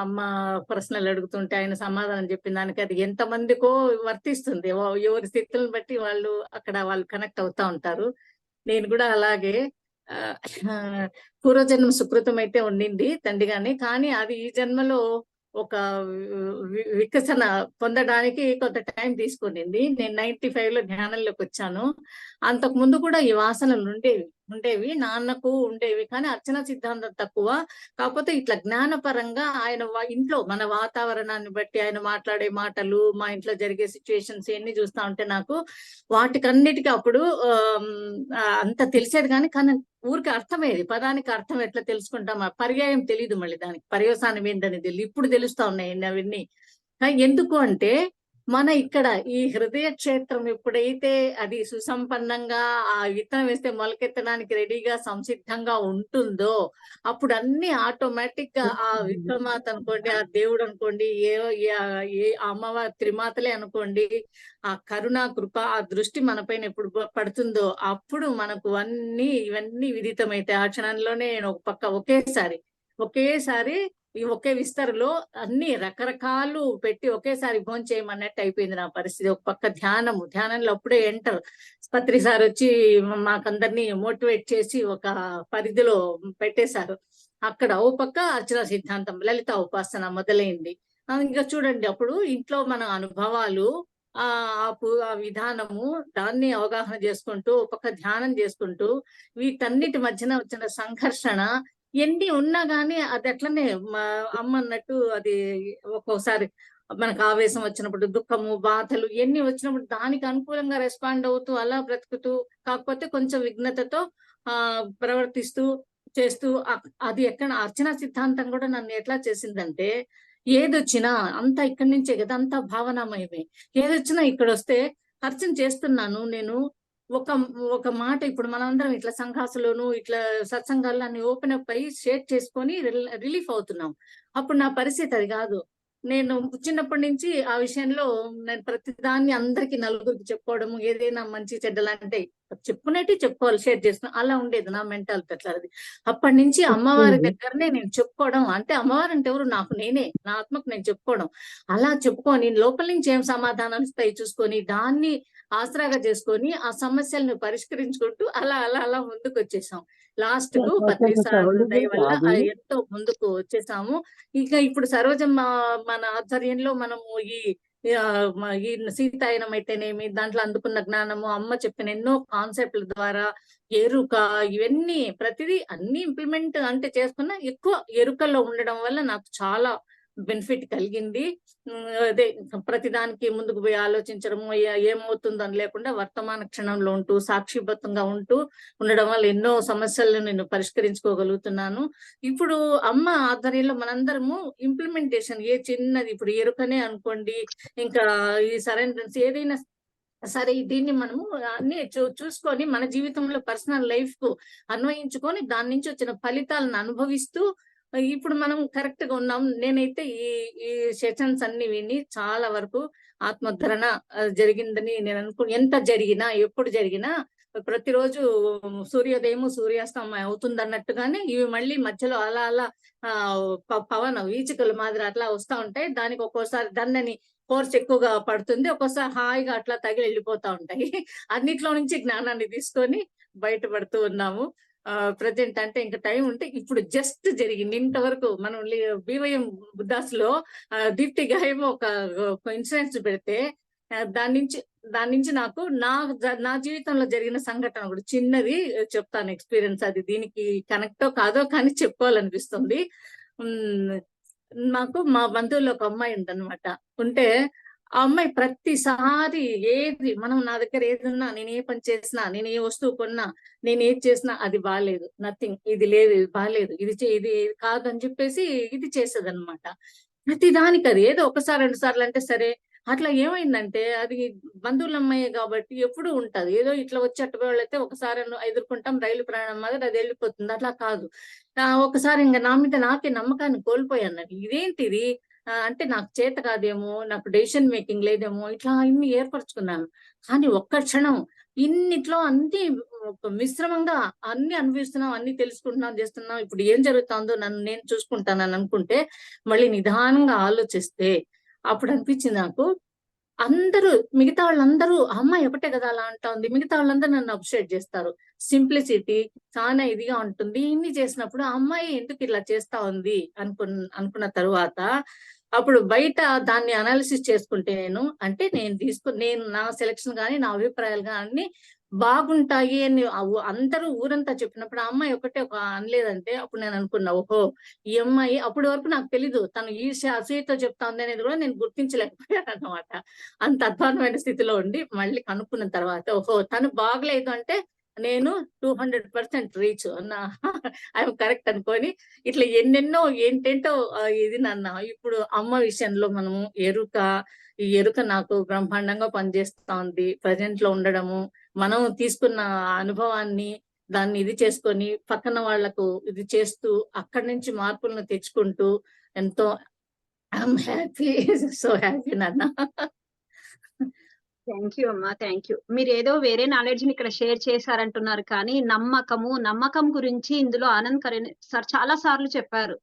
అమ్మ ప్రశ్నలు అడుగుతుంటే ఆయన సమాధానం చెప్పిన దానికి అది ఎంత మందికో వర్తిస్తుంది. ఎవరి స్థితులను బట్టి వాళ్ళు కనెక్ట్ అవుతా ఉంటారు. నేను కూడా అలాగే పూర్వజన్మ సుకృతం అయితే ఉండింది తండ్రిగానే, కానీ అది ఈ జన్మలో ఒక వికసన పొందడానికి కొంత టైం తీసుకునింది. నేను 95 లో జ్ఞానంలోకి వచ్చాను. అంతకు ముందు కూడా ఈ వాసనలు ఉండేవి, నాన్నకు ఉండేవి, కానీ అర్చన సిద్ధాంతం తక్కువ. కాకపోతే ఇట్లా జ్ఞానపరంగా ఆయన ఇంట్లో మన వాతావరణాన్ని బట్టి ఆయన మాట్లాడే మాటలు, మా ఇంట్లో జరిగే సిచ్యువేషన్స్ ఇవన్నీ చూస్తా ఉంటే నాకు వాటికన్నిటికీ అప్పుడు అంత తెలిసేది కానీ ఊరికి అర్థమయ్యేది. పదానికి అర్థం ఎట్లా తెలుసుకుంటాం, ఆ పర్యాయం తెలియదు, మళ్ళీ దానికి పర్యవసానం ఏంటని తెలియదు. ఇప్పుడు తెలుస్తా ఉన్నాయి అవన్నీ. ఎందుకు అంటే మన ఇక్కడ ఈ హృదయ క్షేత్రం ఎప్పుడైతే అది సుసంపన్నంగా ఆ విత్తనం వేస్తే మొలకెత్తడానికి రెడీగా సంసిద్ధంగా ఉంటుందో అప్పుడు అన్ని ఆటోమేటిక్ గా ఆ విశ్వమాత అనుకోండి, ఆ దేవుడు అనుకోండి, ఏ అమ్మవారి త్రిమాతలే అనుకోండి, ఆ కరుణ కృప ఆ దృష్టి మన పైన ఎప్పుడు పడుతుందో అప్పుడు మనకు ఇవన్నీ విదితమైతే ఆ క్షణంలోనే ఒక పక్క ఒకేసారి ఈ ఒకే విస్తరలో అన్ని రకరకాలు పెట్టి ఒకేసారి భోజనం చేయమన్నట్టు అయిపోయింది నా పరిస్థితి. ఒక పక్క ధ్యానంలో అప్పుడే పత్రి సార్ వచ్చి మాకందరినీ మోటివేట్ చేసి ఒక పరిధిలో పెట్టేశారు. అక్కడ ఓ పక్క అర్చన సిద్ధాంతం, లలిత ఉపాసన మొదలైంది. ఇంకా చూడండి, అప్పుడు ఇంట్లో మన అనుభవాలు ఆ విధానము దాన్ని అవగాహన చేసుకుంటూ ఒక పక్క ధ్యానం చేసుకుంటూ వీటన్నిటి మధ్యన వచ్చిన సంఘర్షణ ఎన్ని ఉన్నా గానీ అది అట్లనే అమ్మ అన్నట్టు అది ఒక్కోసారి మనకు ఆవేశం వచ్చినప్పుడు, దుఃఖము, బాధలు ఎన్ని వచ్చినప్పుడు దానికి అనుకూలంగా రెస్పాండ్ అవుతూ అలా బ్రతుకుతూ, కాకపోతే కొంచెం విఘ్నతతో ప్రవర్తిస్తూ చేస్తూ అది ఎక్కడ అర్చన సిద్ధాంతం కూడా నన్ను ఎట్లా చేసిందంటే ఏదొచ్చినా అంతా ఇక్కడి నుంచే కదా, అంతా భావనామయమే. ఏదొచ్చినా ఇక్కడ వస్తే అర్చన చేస్తున్నాను నేను ఒక మాట. ఇప్పుడు మనందరం ఇట్లా సంఘాసులోను ఇట్లా సత్సంగాల్లో అన్ని ఓపెన్ అప్ అయ్యి షేర్ చేసుకొని రిలీఫ్ అవుతున్నాం. అప్పుడు నా పరిస్థితి అది కాదు. నేను చిన్నప్పటి నుంచి ఆ విషయంలో నేను ప్రతిదాన్ని అందరికి నలుగురికి చెప్పుకోవడము, ఏదైనా మంచి చెడ్డలంటే చెప్పుకోవాలి, షేర్ చేసుకున్నాం, అలా ఉండేది నా మెంటాలిటీ. అట్లా అది అప్పటి నుంచి అమ్మవారి దగ్గరనే నేను చెప్పుకోవడం. అంటే అమ్మవారు అంటే ఎవరు, నా ఆత్మకు నేను చెప్పుకోవడం. అలా చెప్పుకొని లోపల నుంచి ఏం సమాధానాలు ఇస్తాయి చూసుకొని దాన్ని ఆసరాగా చేసుకొని ఆ సమస్యలను పరిష్కరించుకుంటూ అలా అలా అలా ముందుకు వచ్చేసాం. లాస్ట్ కు పత్రి సార్ దయ వల్ల ఎంతో ముందుకు వచ్చేసాము. ఇంకా ఇప్పుడు సరోజమ్మ మన ఆధ్వర్యంలో మనము ఈ సీతాయనం అయితేనేమి దాంట్లో అందుకున్న జ్ఞానము, అమ్మ చెప్పిన ఎన్నో కాన్సెప్ట్ల ద్వారా ఎరుక, ఇవన్నీ ప్రతిదీ అన్ని ఇంప్లిమెంట్ అంటే చేసుకున్నా ఎక్కువ ఎరుకల్లో ఉండడం వల్ల నాకు చాలా బెనిఫిట్ కలిగింది. అదే ప్రతిదానికి ముందుకు పోయి ఆలోచించడము, ఏమవుతుందని లేకుండా వర్తమాన క్షణంలో ఉంటూ సాక్షిబద్ధంగా ఉండడం వల్ల ఎన్నో సమస్యలను నేను పరిష్కరించుకోగలుగుతున్నాను. ఇప్పుడు అమ్మ ఆధ్వర్యంలో మనందరము ఇంప్లిమెంటేషన్ ఏ చిన్నది, ఇప్పుడు ఎరుకనే అనుకోండి, ఇంకా ఈ సరెండరెన్స్ ఏదైనా సరే, దీన్ని మనము అన్ని చూసుకొని మన జీవితంలో పర్సనల్ లైఫ్ కు అన్వయించుకొని దాని నుంచి వచ్చిన ఫలితాలను అనుభవిస్తూ ఇప్పుడు మనం కరెక్ట్ గా ఉన్నాం. నేనైతే ఈ సెషన్స్ అన్ని విని చాలా వరకు ఆత్మోద్ధరణ జరిగిందని నేను ఎంత జరిగినా ఎప్పుడు జరిగినా ప్రతిరోజు సూర్యోదయము సూర్యాస్తమయం అవుతుంది అన్నట్టుగానే ఇవి మళ్ళీ మధ్యలో అలా అలా పవన వీచికల మాదిరి అట్లా వస్తా ఉంటాయి. దానికి ఒక్కోసారి దండని ఫోర్స్ ఎక్కువగా పడుతుంది, ఒక్కోసారి హాయిగా అట్లా తగిలి వెళ్ళిపోతా ఉంటాయి. అన్నిట్లో నుంచి జ్ఞానాన్ని తీసుకొని బయటపడుతూ ఉన్నాము. ప్రజెంట్ అంటే ఇంకా టైం ఉంటే ఇప్పుడు జస్ట్ జరిగింది ఇంతవరకు మనం బీవైఎం బుద్ధాస్ లో దీప్తి గాయము ఒక ఇన్సిడెంట్స్ పెడితే దాని నుంచి నాకు నా జీవితంలో జరిగిన సంఘటన కూడా చిన్నది చెప్తాను, ఎక్స్పీరియన్స్. అది దీనికి కనెక్టో కాదో కానీ చెప్పుకోవాలనిపిస్తుంది. మాకు మా బంధువుల్లో ఒక అమ్మాయి ఉందన్నమాట. ఉంటే ఆ అమ్మాయి ప్రతిసారి ఏది మనం నా దగ్గర ఏదున్నా, నేను ఏ పని చేసినా, నేను ఏ వస్తువు కొన్నా, నేను ఏది చేసినా అది బాగాలేదు, నథింగ్, ఇది లేదు, ఇది బాగాలేదు, ఇది కాదు అని చెప్పేసి ఇది చేసేదన్నమాట. ప్రతి దానికి అది ఏదో ఒకసారి 2 సార్లు అంటే సరే. అట్లా ఏమైందంటే అది బంధువుల అమ్మాయి కాబట్టి ఎప్పుడు ఉంటది. ఏదో ఇట్లా వచ్చి అట్టుబడితే ఒకసారి ఎదుర్కొంటాం, రైలు ప్రయాణం మాదిరి అది వెళ్ళిపోతుంది. అట్లా కాదు. ఒకసారి ఇంకా నా మీద నాకే నమ్మకాన్ని కోల్పోయాను. ఇదేంటిది అంటే నాకు చేత కాదేమో, నాకు డెసిషన్ మేకింగ్ లేదేమో, ఇట్లా ఇన్ని ఏర్పరచుకున్నాను. కానీ ఒక్క క్షణం ఇన్నిట్లో అన్ని ఒక మిశ్రమంగా అన్ని అనుభవిస్తున్నాం, అన్ని తెలుసుకుంటున్నాం, చేస్తున్నాం. ఇప్పుడు ఏం జరుగుతుందో నన్ను నేను చూసుకుంటానని అనుకుంటే, మళ్ళీ నిదానంగా ఆలోచిస్తే అప్పుడు అనిపించింది నాకు, మిగతా వాళ్ళందరూ ఆ అమ్మాయి ఒకటే కదా అలా అంటా ఉంది, మిగతా వాళ్ళందరూ నన్ను అప్రిషియేట్ చేస్తారు. సింప్లిసిటీ చాలా ఇదిగా ఉంటుంది. ఇన్ని చేసినప్పుడు ఆ అమ్మాయి ఎందుకు ఇలా చేస్తా ఉంది అనుకున్న తరువాత, అప్పుడు బయట దాన్ని అనాలిసిస్ చేసుకుంటే నేను నా సెలక్షన్ గానీ, నా అభిప్రాయాలు కానీ బాగుంటాయి అని అందరూ ఊరంతా చెప్పినప్పుడు ఆ అమ్మాయి ఒకటే అనలేదంటే, అప్పుడు నేను అనుకున్నా, ఓహో ఈ అమ్మాయి అప్పటి వరకు నాకు తెలీదు తను ఈర్ష్య అసూయతో చెప్తా ఉంది అనేది కూడా నేను గుర్తించలేకపోయాను అనమాట. అంత అధ్వానమైన స్థితిలో ఉండి మళ్ళీ కనుక్కున్న తర్వాత, ఓహో తను బాగలేదు అంటే నేను 200% రీచ్ ఐఎమ్ కరెక్ట్ అనుకొని ఇట్లా ఎన్నెన్నో ఏంటేంటో ఇది ఇప్పుడు అమ్మ విషయంలో మనము ఈ ఎరుక నాకు బ్రహ్మాండంగా పనిచేస్తా ఉంది. ప్రజెంట్ లో ఉండడము, మనం తీసుకున్న అనుభవాన్ని దాన్ని ఇది చేసుకొని పక్కన వాళ్లకు ఇది చేస్తూ అక్కడి నుంచి మార్పులను తెచ్చుకుంటూ ఎంతో ఐఎమ్ హ్యాపీ, సో హ్యాపీ నాన్న. థ్యాంక్ యూ అమ్మా, థ్యాంక్ యూ. మీరు ఏదో వేరే నాలెడ్జ్ ని ఇక్కడ షేర్ చేశారంటున్నారు, కానీ నమ్మకం గురించి ఇందులో ఆనంద్ కరణ్ సార్ చాలా సార్లు చెప్పారు.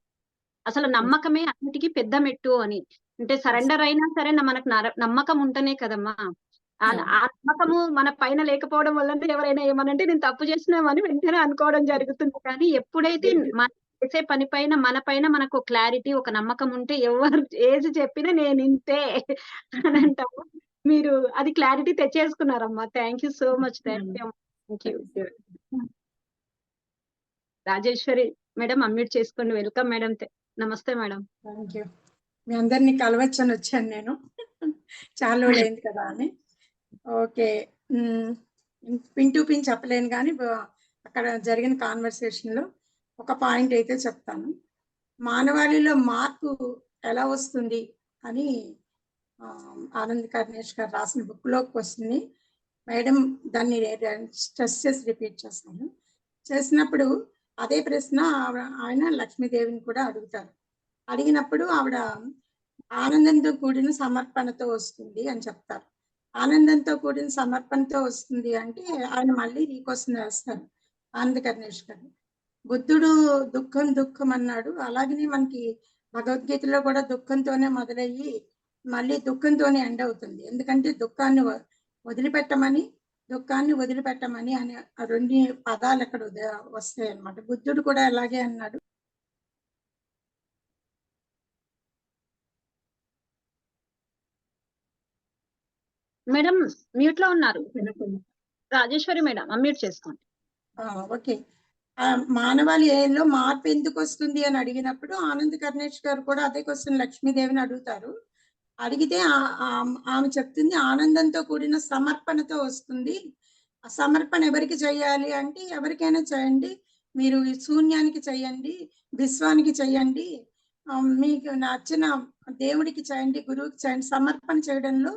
అసలు నమ్మకమే అన్నిటికీ పెద్ద మెట్టు అని. అంటే సరెండర్ అయినా సరే మనకు నమ్మకం ఉంటేనే కదమ్మా. ఆ నమ్మకము మన పైన లేకపోవడం వల్ల ఎవరైనా ఏమనంటే నేను తప్పు చేసినామని వెంటనే అనుకోవడం జరుగుతుంది. కానీ ఎప్పుడైతే మనం చేసే పని పైన మనకు క్లారిటీ, ఒక నమ్మకం ఉంటే ఎవరు ఏది చెప్పినా నేను ఇంతే అని అంటాము. మీరు అది క్లారిటీ తెచ్చేసుకున్నారమ్మా. Thank you so much. Thank you. Rajeshwari madam unmute చేసుకోండి. Welcome madam. నమస్తే మేడం. Thank you. మీ అందరినీ కలవచ్చని వచ్చాను నేను. చాలా రోజులైంది కదా అని. ఓకే, పిన్ టు పిన్ చెప్పలేను, కానీ అక్కడ జరిగిన కాన్వర్సేషన్ లో ఒక పాయింట్ అయితే చెప్తాను. మానవాళిలో మార్పు ఎలా వస్తుంది అని ఆనంద్ కర్ణేష్ గారు రాసిన బుక్ లోకి వస్తుంది. మేడం దాన్ని స్ట్రెస్ చేసి రిపీట్ చేస్తాను. చేసినప్పుడు అదే ప్రశ్న ఆయన లక్ష్మీదేవిని కూడా అడుగుతారు. అడిగినప్పుడు ఆవిడ ఆనందంతో కూడిన సమర్పణతో వస్తుంది అని చెప్తారు. ఆనందంతో కూడిన సమర్పణతో వస్తుంది అంటే ఆయన మళ్ళీ రీక్వెషన్ వేస్తారు ఆనంద్ కర్ణేష్ గారు. బుద్ధుడు దుఃఖం అన్నాడు, అలాగనే మనకి భగవద్గీతలో కూడా దుఃఖంతోనే మొదలయ్యి మళ్ళీ దుఃఖంతోనే ఎండ్ అవుతుంది. ఎందుకంటే దుఃఖాన్ని వదిలిపెట్టమని అనే రెండు పదాలు అక్కడ వస్తాయి అన్నమాట. బుద్ధుడు కూడా అలాగే అన్నాడు. మేడం మ్యూట్ లో ఉన్నారు. రాజేశ్వరి మేడం అన్మ్యూట్ చేసుకోండి. ఓకే. మానవాళిలో మార్పు ఎందుకు వస్తుంది అని అడిగినప్పుడు ఆనంద్ కర్ణేష్ గారు కూడా అదే క్వశ్చన్ లక్ష్మీదేవిని అడుగుతారు. అడిగితే ఆమె చెప్తుంది ఆనందంతో కూడిన సమర్పణతో వస్తుంది. ఆ సమర్పణ ఎవరికి చేయాలి అంటే ఎవరికైనా చేయండి, మీరు శూన్యానికి చేయండి, విశ్వానికి చేయండి, మీకు నచ్చిన దేవుడికి చేయండి, గురువుకి చేయండి. సమర్పణ చేయడంలో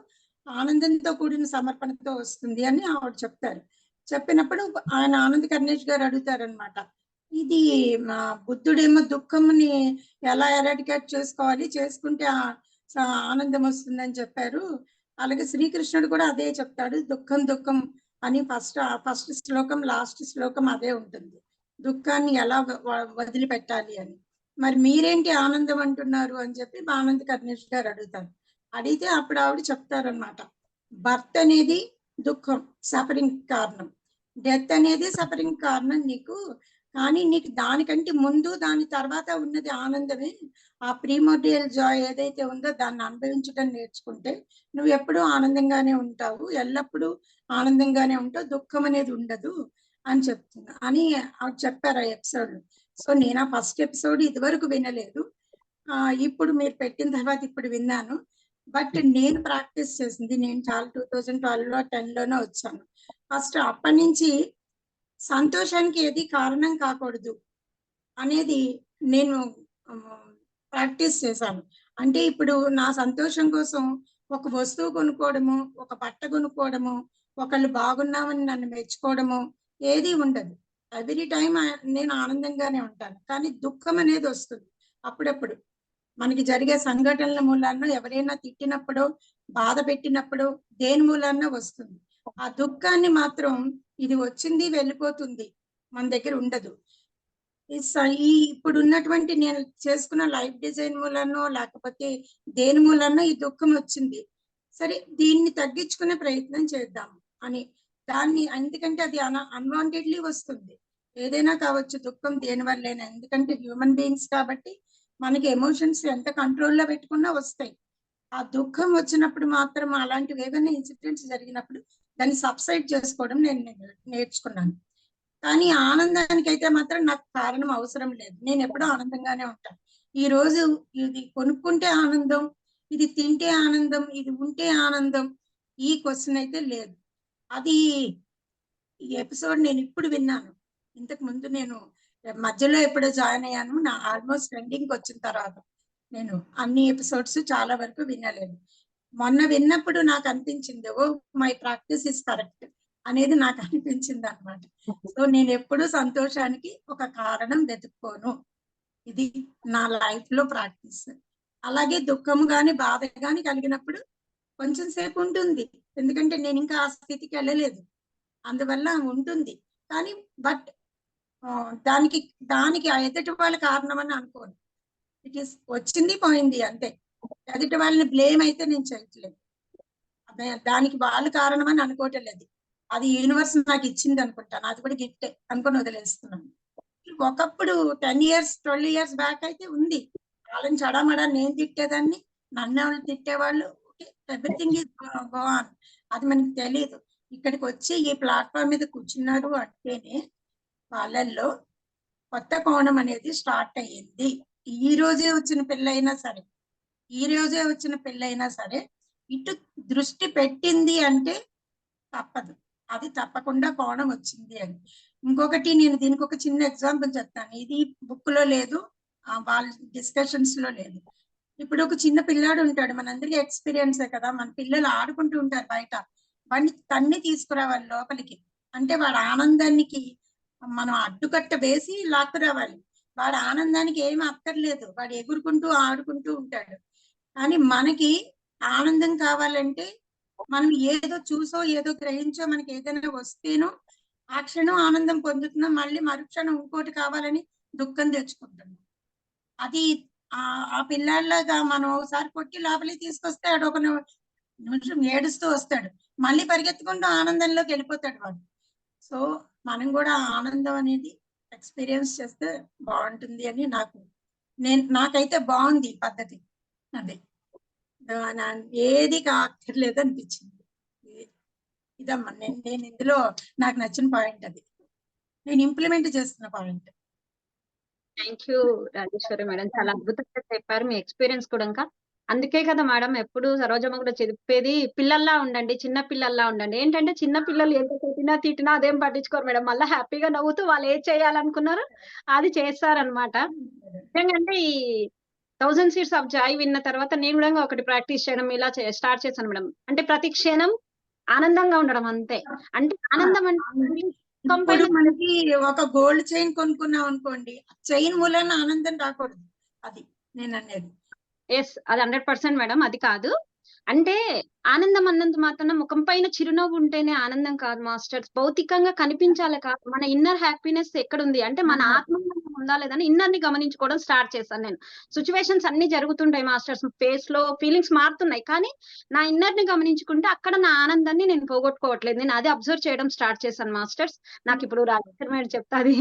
ఆనందంతో కూడిన సమర్పణతో వస్తుంది అని ఆవిడ చెప్తారు. చెప్పినప్పుడు ఆయన ఆనంద్ కర్ణేష్ గారు అడుగుతారనమాట, ఇది మా బుద్ధుడేమో దుఃఖంని ఎలా ఎరాడికేట్ చేసుకోవాలి, చేసుకుంటే ఆనందం వస్తుందని చెప్పారు. అలాగే శ్రీకృష్ణుడు కూడా అదే చెప్తాడు, దుఃఖం అని ఫస్ట్ శ్లోకం లాస్ట్ శ్లోకం అదే ఉంటుంది, దుఃఖాన్ని ఎలా వదిలిపెట్టాలి అని. మరి మీరేంటి ఆనందం అంటున్నారు అని చెప్పి ఆనంద్ కర్ణేష్ గారు అడుగుతారు. అడిగితే అప్పుడు ఆవిడ చెప్తారనమాట, బర్త్ అనేది దుఃఖం, సఫరింగ్ కారణం, డెత్ అనేది సఫరింగ్ కారణం నీకు, కానీ నీకు దానికంటే ముందు దాని తర్వాత ఉన్నది ఆనందమే. ఆ ప్రీమోర్డియల్ జాయ్ ఏదైతే ఉందో దాన్ని అనుభవించడం నేర్చుకుంటే నువ్వు ఎప్పుడూ ఆనందంగానే ఉంటావు, ఎల్లప్పుడూ ఆనందంగానే ఉంటావు, దుఃఖం అనేది ఉండదు అని చెప్తున్నా అని చెప్పారు ఆ ఎపిసోడ్. సో నేను ఆ ఫస్ట్ ఎపిసోడ్ ఇదివరకు వినలేదు, ఇప్పుడు మీరు పెట్టిన తర్వాత ఇప్పుడు విన్నాను. బట్ నేను ప్రాక్టీస్ చేసింది, నేను చాలా 2012లో 10లోనే వచ్చాను. ఫస్ట్ అప్పటి నుంచి సంతోషానికి ఏది కారణం కాకూడదు అనేది నేను ప్రాక్టీస్ చేశాను. అంటే ఇప్పుడు నా సంతోషం కోసం ఒక వస్తువు కొనుక్కోవడము, ఒక బట్ట కొనుక్కోవడము, ఒకళ్ళు బాగున్నామని నన్ను మెచ్చుకోవడము ఏది ఉండదు. ఎవ్రీ టైం నేను ఆనందంగానే ఉంటాను. కానీ దుఃఖం అనేది వస్తుంది అప్పుడప్పుడు, మనకి జరిగే సంఘటనల మూలాన, ఎవరైనా తిట్టినప్పుడు, బాధ పెట్టినప్పుడు, దేని మూలాన వస్తుంది. ఆ దుఃఖాన్ని మాత్రం ఇది వచ్చింది వెళ్ళిపోతుంది, మన దగ్గర ఉండదు. ఈ ఇప్పుడు ఉన్నటువంటి నేను చేసుకున్న లైఫ్ డిజైన్ మూలనో లేకపోతే దేని మూలనో ఈ దుఃఖం వచ్చింది, సరే దీన్ని తగ్గించుకునే ప్రయత్నం చేద్దాం అని. దాన్ని ఎందుకంటే అది అన్వాంటెడ్లీ వస్తుంది, ఏదైనా కావచ్చు దుఃఖం దేని వల్లైనా, ఎందుకంటే హ్యూమన్ బీయింగ్స్ కాబట్టి మనకి ఎమోషన్స్ ఎంత కంట్రోల్లో పెట్టుకున్నా వస్తాయి. ఆ దుఃఖం వచ్చినప్పుడు మాత్రం అలాంటివి ఏదైనా ఇన్సిడెంట్స్ జరిగినప్పుడు దాన్ని సబ్సైడ్ చేసుకోవడం నేను నేర్చుకున్నాను. కానీ ఆనందానికి అయితే మాత్రం నాకు కారణం అవసరం లేదు, నేను ఎప్పుడూ ఆనందంగానే ఉంటాను. ఈ రోజు ఇది కొనుక్కుంటే ఆనందం, ఇది తింటే ఆనందం, ఇది ఉంటే ఆనందం, ఈ క్వశ్చన్ అయితే లేదు. అది ఈ ఎపిసోడ్ నేను ఇప్పుడు విన్నాను, ఇంతకు ముందు నేను మధ్యలో ఎప్పుడో జాయిన్ అయ్యాను, నా ఆల్మోస్ట్ ఎండింగ్ వచ్చిన తర్వాత నేను అన్ని ఎపిసోడ్స్ చాలా వరకు వినలేదు. మొన్న విన్నప్పుడు నాకు అనిపించింది, oh my practice is correct అనేది నాకు అనిపించింది అనమాట. సో నేను ఎప్పుడు సంతోషానికి ఒక కారణం వెతుక్కోను, ఇది నా లైఫ్ లో ప్రాక్టీస్. అలాగే దుఃఖం గాని బాధ గాని కలిగినప్పుడు కొంచెం సేపు ఉంటుంది, ఎందుకంటే నేను ఇంకా ఆ స్థితికి వెళ్ళలేదు, అందువల్ల ఉంటుంది. కానీ బట్ దానికి ఎదుటి వాళ్ళ కారణం అని అనుకోను. ఇట్ ఈస్ వచ్చింది పోయింది అంతే, ఎదుటి వాళ్ళని బ్లేమ్ అయితే నేను చేయట్లేదు, దానికి వాళ్ళు కారణం అని అనుకోవటం లేదు. అది యూనివర్స్ నాకు ఇచ్చింది అనుకుంటాను, అది కూడా గిఫ్టే అనుకుని వదిలేస్తున్నాను. ఒకప్పుడు 10 years 12 years బ్యాక్ అయితే ఉంది, వాళ్ళని చడామడా నేను తిట్టేదాన్ని, నన్ను వాళ్ళు తిట్టేవాళ్ళు, ఎవ్రీథింగ్ ఈజ్ గోన్. అది మనకి తెలియదు. ఇక్కడికి వచ్చి ఈ ప్లాట్ఫామ్ మీద కూర్చున్నారు అంటేనే వాళ్ళల్లో కొత్త కోణం అనేది స్టార్ట్ అయ్యింది. ఈ రోజే వచ్చిన పిల్లైనా సరే ఇటు దృష్టి పెట్టింది అంటే తప్పదు, అది తప్పకుండా కోణం వచ్చింది అని. ఇంకొకటి నేను దీనికి ఒక చిన్న ఎగ్జాంపుల్ చెప్తాను, ఇది బుక్ లో లేదు, వాళ్ళ డిస్కషన్స్ లో లేదు. ఇప్పుడు ఒక చిన్న పిల్లాడు ఉంటాడు, మనందరికీ ఎక్స్పీరియన్సే కదా, మన పిల్లలు ఆడుకుంటూ ఉంటారు బయట, వాడిని తన్ని తీసుకురావాలి లోపలికి, అంటే వాడి ఆనందానికి మనం అడ్డుకట్ట వేసి లాక్కురావాలి. వాడి ఆనందానికి ఏమి అక్కర్లేదు, వాడు ఎగురుకుంటూ ఆడుకుంటూ ఉంటాడు. కానీ మనకి ఆనందం కావాలంటే మనం ఏదో చూసో ఏదో గ్రహించో మనకి ఏదైనా వస్తేనో ఆ క్షణం ఆనందం పొందుతున్నాం, మళ్ళీ మరుక్షణం ఇంకోటి కావాలని దుఃఖం తెచ్చుకుంటున్నాం. అది ఆ పిల్లాడిలాగా మనం ఒకసారి కొట్టి లోపలికి తీసుకొస్తాడు, ఒక నిమిషం ఏడుస్తూ వస్తాడు, మళ్ళీ పరిగెత్తుకుంటూ ఆనందంలోకి వెళ్ళిపోతాడు వాడు. సో మనం కూడా ఆనందం అనేది ఎక్స్పీరియన్స్ చేస్తే బాగుంటుంది అని నాకైతే బాగుంది ఈ పద్ధతి. అదే ఏది కాక్కర్లేదు అనిపించింది. ఇదమ్మా నేను ఇందులో నాకు నచ్చిన పాయింట్, అది నేను ఇంప్లిమెంట్ చేస్తున్న point. Thank you Rajeshwari madam, చాలా అద్భుతంగా చెప్పారు మీ ఎక్స్పీరియన్స్ కూడా. ఇంకా అందుకే కదా మేడం ఎప్పుడు సరోజమ్మ కూడా చెప్పేది, పిల్లల్లా ఉండండి, చిన్న పిల్లల్లా ఉండండి. ఏంటంటే చిన్న పిల్లలు ఎంత కొట్టినా తిట్టినా అదేం పట్టించుకోరు మేడం, మళ్ళీ హ్యాపీగా నవ్వుతూ వాళ్ళు ఏది చేయాలనుకున్నారో అది చేస్తారనమాట. నిజంగా ఈ 1000 Seeds of Joy విన్న తర్వాత నేను కూడా ఒకటి ప్రాక్టీస్ చేయడం ఇలా స్టార్ట్ చేశాను మేడం. అంటే ప్రతి క్షణం ఆనందంగా ఉండడం అంతే. అంటే ఆనందం అంటే ఇప్పుడు మనకి ఒక గోల్డ్ చైన్ కొనుక్కున్నాం అనుకోండి, చైన్ మూలన ఆనందం రాకూడదు, అది నేను అనేది. ఎస్, అది 100% మేడం, అది కాదు. అంటే ఆనందం అన్నంత మాత్రాన ముఖం పైన చిరునవ్వు ఉంటేనే ఆనందం కాదు మాస్టర్స్, భౌతికంగా కనిపించాలి కాదు, మన ఇన్నర్ హ్యాపీనెస్ ఎక్కడుంది అంటే మన ఆత్మ ఉందా లేదని ఇన్నర్ ని గమనించుకోవడం స్టార్ట్ చేశాను నేను. సిచ్యువేషన్స్ అన్ని జరుగుతుంటాయి మాస్టర్స్, ఫేస్ లో ఫీలింగ్స్ మారుతున్నాయి, కానీ నా ఇన్నర్ ని గమనించుకుంటే అక్కడ నా ఆనందాన్ని నేను పోగొట్టుకోవట్లేదు, నేను అది అబ్జర్వ్ చేయడం స్టార్ట్ చేశాను మాస్టర్స్. నాకు ఇప్పుడు రాజేశ్వరి మేడం చెప్తా అది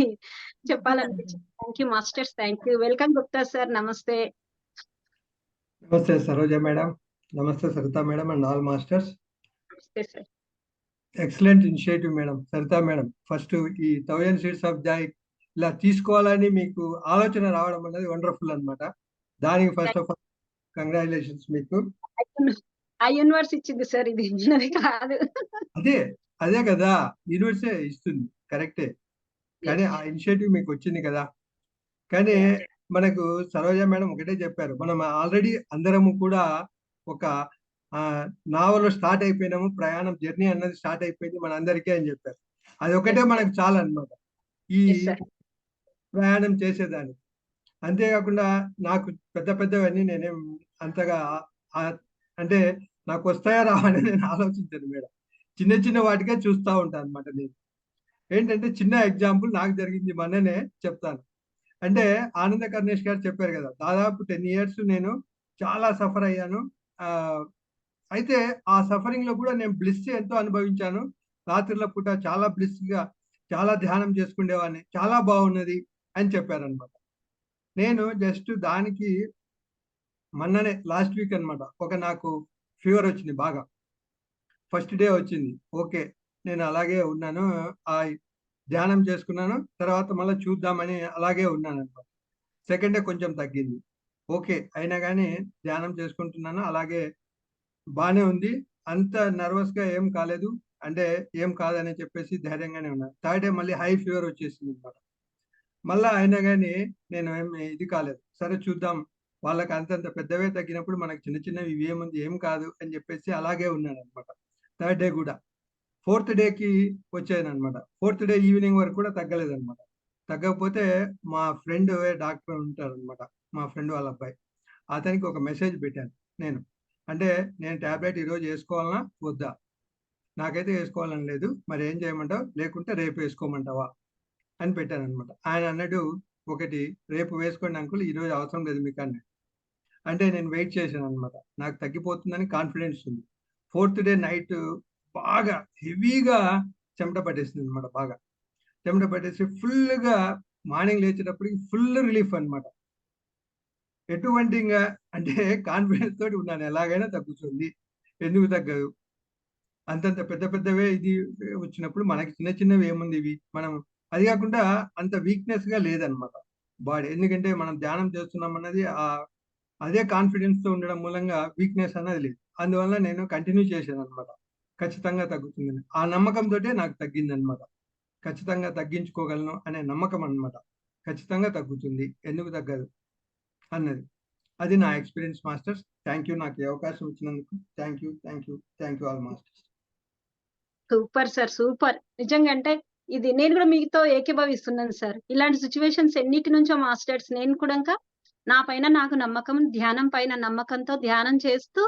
చెప్పాలనిపించింది. Thank you masters, thank you. Welcome Gupta sir, నమస్తే. నమస్తే సరోజ మేడం, నమస్తే Saritha madam and all masters. Excellent initiative madam, Saritha madam. First ఈ 1000 Seeds of Joy ఇలా తీసుకోవాలని మీకు ఆలోచన రావడం అనేది వండర్ఫుల్ అన్నమాట. దానికి ఫస్ట్ ఆఫ్ ఆల్ కంగ్రాచులేషన్స్ మీకు. ఆ యూనివర్స్ ఇచ్చింది సార్, ఇది ఇచ్చినది కాదు. అదే కదా, యూనివర్సే ఇస్తుంది, కరెక్టే. కానీ ఆ ఇనిషియేటివ్ మీకు వచ్చింది కదా. కానీ మనకు సరోజ మేడం ఒకటే చెప్పారు, మనం ఆల్రెడీ అందరము కూడా ఒక నావలో స్టార్ట్ అయిపోయినాము, ప్రయాణం జర్నీ అన్నది స్టార్ట్ అయిపోయింది మన అందరికీ అని చెప్పారు. అది ఒకటే మనకు చాలా అన్నమాట ఈ ప్రయాణం చేసేదానికి. అంతేకాకుండా నాకు పెద్దవన్నీ నేనేం అంతగా అంటే నాకు వస్తాయా రావని నేను ఆలోచించాను మేడం, చిన్న వాటికే చూస్తూ ఉంటాను అనమాట నేను. ఏంటంటే చిన్న ఎగ్జాంపుల్ నాకు జరిగింది మొన్ననే చెప్తాను. అంటే ఆనంద కర్ణేష్ గారు చెప్పారు కదా, దాదాపు 10 ఇయర్స్ నేను చాలా సఫర్ అయ్యాను. అయితే ఆ సఫరింగ్ లో కూడా నేను బ్లిస్ ఎంతో అనుభవించాను. రాత్రుల పూట చాలా బ్లిస్ గా చాలా ధ్యానం చేసుకునేవాడిని, చాలా బాగున్నది అని చెప్పారనమాట. నేను జస్ట్ దానికి మొన్ననే లాస్ట్ వీక్ అన్నమాట, నాకు ఫీవర్ వచ్చింది బాగా. ఫస్ట్ డే వచ్చింది. ఓకే, నేను అలాగే ఉన్నాను. ఆ ధ్యానం చేసుకున్నాను. తర్వాత మళ్ళీ చూద్దామని అలాగే ఉన్నాను అనమాట. సెకండ్ డే కొంచెం తగ్గింది. ఓకే, అయినా కానీ ధ్యానం చేసుకుంటున్నాను. అలాగే బానే ఉంది. అంత నర్వస్ గా ఏం కాలేదు. అంటే ఏం కాదని చెప్పేసి ధైర్యంగానే ఉన్నాను. థర్డ్ డే మళ్ళీ హై ఫీవర్ వచ్చేసింది అనమాట. మళ్ళా అయినా కానీ నేను ఇది కాలేదు. సరే చూద్దాం, వాళ్ళకి అంతంత పెద్దవే తగ్గినప్పుడు మనకి చిన్న చిన్నవి ఇవి ఏముంది, ఏం కాదు అని చెప్పేసి అలాగే ఉన్నాను అనమాట. థర్డ్ డే కూడా. ఫోర్త్ డేకి వచ్చాను అనమాట. ఫోర్త్ డే ఈవినింగ్ వరకు కూడా తగ్గలేదన్నమాట. తగ్గకపోతే మా ఫ్రెండ్ డాక్టర్ ఉంటారనమాట, మా ఫ్రెండ్ వాళ్ళ అబ్బాయి, అతనికి ఒక మెసేజ్ పెట్టాను నేను. అంటే నేను టాబ్లెట్ ఈరోజు వేసుకోవాలనా వద్దా, నాకైతే వేసుకోవాలని లేదు, మరి ఏం చేయమంటావు, లేకుంటే రేపు వేసుకోమంటావా అని పెట్టాను అనమాట. ఆయన అన్నాడు, ఒకటి రేపు వేసుకోండి అంకుల్, ఈరోజు అవసరం లేదు మీకు అన్నాడు. అంటే నేను వెయిట్ చేశాను అనమాట. నాకు తగ్గిపోతుందని కాన్ఫిడెన్స్ ఉంది. ఫోర్త్ డే నైట్ బాగా హెవీగా చెమట పట్టేసింది అనమాట. బాగా చెమట పట్టేసి ఫుల్గా మార్నింగ్ లేచేటప్పటికి ఫుల్ రిలీఫ్ అనమాట. ఎటువంటి ఇంకా అంటే కాన్ఫిడెన్స్ తోటి ఉన్నాను, ఎలాగైనా తగ్గుతుంది, ఎందుకు తగ్గదు, అంతంత పెద్ద పెద్దవే ఇది వచ్చినప్పుడు మనకి చిన్న చిన్నవి ఏముంది ఇవి, మనం అది కాకుండా అంత వీక్నెస్ గా లేదనమాట బాడీ. ఎందుకంటే మనం ధ్యానం చేస్తున్నాం అన్నది అదే కాన్ఫిడెన్స్ తో ఉండడం మూలంగా వీక్నెస్ అన్నది లేదు. అందువల్ల నేను కంటిన్యూ చేశాను అనమాట. ఖచ్చితంగా తగ్గుతుందని ఆ నమ్మకంతో నాకు తగ్గింది అనమాట. ఖచ్చితంగా తగ్గించుకోగలను అనే నమ్మకం అన్నమాట. ఖచ్చితంగా తగ్గుతుంది, ఎందుకు తగ్గదు అన్నది. అది నా ఎక్స్పీరియన్స్ మాస్టర్స్. థ్యాంక్ యూ, నాకు ఈ అవకాశం ఇచ్చినందుకు. Thank you all masters. Super sir, super. నిజంగా అంటే ఇది నేను కూడా మీతో ఏకీభవిస్తున్నాను సార్. ఇలాంటి సిచ్యువేషన్స్ ఎన్నిటి నుంచో మాస్టర్స్ నేను కూడా నా పైన నాకు నమ్మకం, ధ్యానం పైన నమ్మకంతో ధ్యానం చేస్తూ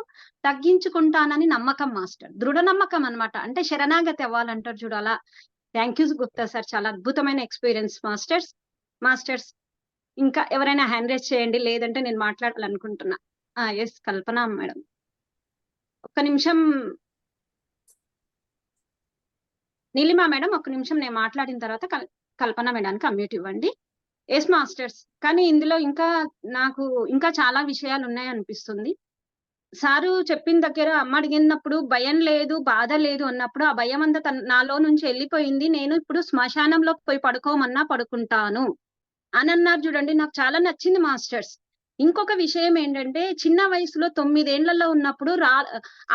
తగ్గించుకుంటానని నమ్మకం మాస్టర్. దృఢ నమ్మకం అన్నమాట. అంటే శరణాగతి అవ్వాలంటారు చూడు అలా. థ్యాంక్ యూ గుప్తా సార్, చాలా అద్భుతమైన ఎక్స్పీరియన్స్ మాస్టర్స్. ఇంకా ఎవరైనా హ్యాండ్ రైజ్ చేయండి, లేదంటే నేను మాట్లాడాలనుకుంటున్నా. ఎస్ కల్పన మేడం, ఒక్క నిమిషం. నీలిమా మేడం, ఒక్క నిమిషం, నేను మాట్లాడిన తర్వాత కల్పన మేడానికి అమ్యూట్ ఇవ్వండి. Yes masters. కానీ ఇందులో నాకు ఇంకా చాలా విషయాలు ఉన్నాయి అనిపిస్తుంది. సారు చెప్పిన దగ్గర అమ్మ అడిగినప్పుడు భయం లేదు, బాధ లేదు అన్నప్పుడు ఆ భయం అంతా నాలో నుంచి వెళ్ళిపోయింది. నేను ఇప్పుడు శ్మశానంలో పోయి పడుకోమన్నా పడుకుంటాను అని అన్నారు చూడండి. నాకు చాలా నచ్చింది మాస్టర్స్. ఇంకొక విషయం ఏంటంటే, చిన్న వయసులో 9 ఏళ్లలో ఉన్నప్పుడు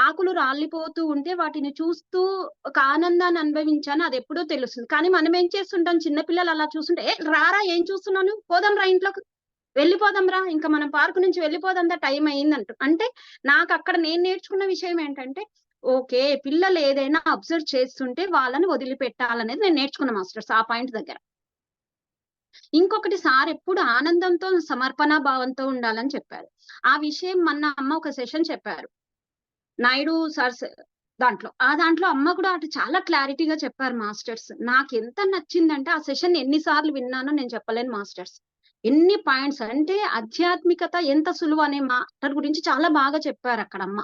ఆకులు రాలిపోతూ ఉంటే వాటిని చూస్తూ ఒక ఆనందాన్ని అనుభవించాను. అది ఎప్పుడో తెలుస్తుంది. కానీ మనం ఏం చేస్తుంటాం, చిన్నపిల్లలు అలా చూస్తుంటే, రారా ఏం చూస్తున్నాను, పోదాం రా ఇంట్లోకి, వెళ్ళిపోదాం రా, ఇంకా మనం పార్కు నుంచి వెళ్ళిపోదాం దా, టైం అయిందంట. అంటే నాకు అక్కడ నేను నేర్చుకున్న విషయం ఏంటంటే, ఓకే, పిల్లలు ఏదైనా అబ్జర్వ్ చేస్తుంటే వాళ్ళని వదిలిపెట్టాలనేది నేను నేర్చుకున్న మాస్టర్స్ ఆ పాయింట్ దగ్గర. ఇంకొకటి, సార్ ఎప్పుడు ఆనందంతో సమర్పణ భావంతో ఉండాలని చెప్పారు. ఆ విషయం మొన్న అమ్మ ఒక సెషన్ చెప్పారు నాయుడు సార్ దాంట్లో అమ్మ కూడా అటు చాలా క్లారిటీగా చెప్పారు మాస్టర్స్. నాకు ఎంత నచ్చిందంటే, ఆ సెషన్ ఎన్నిసార్లు విన్నానో నేను చెప్పలేను మాస్టర్స్. ఎన్ని పాయింట్స్ అంటే, ఆధ్యాత్మికత ఎంత సులువు అనే మాట గురించి చాలా బాగా చెప్పారు అక్కడ అమ్మ.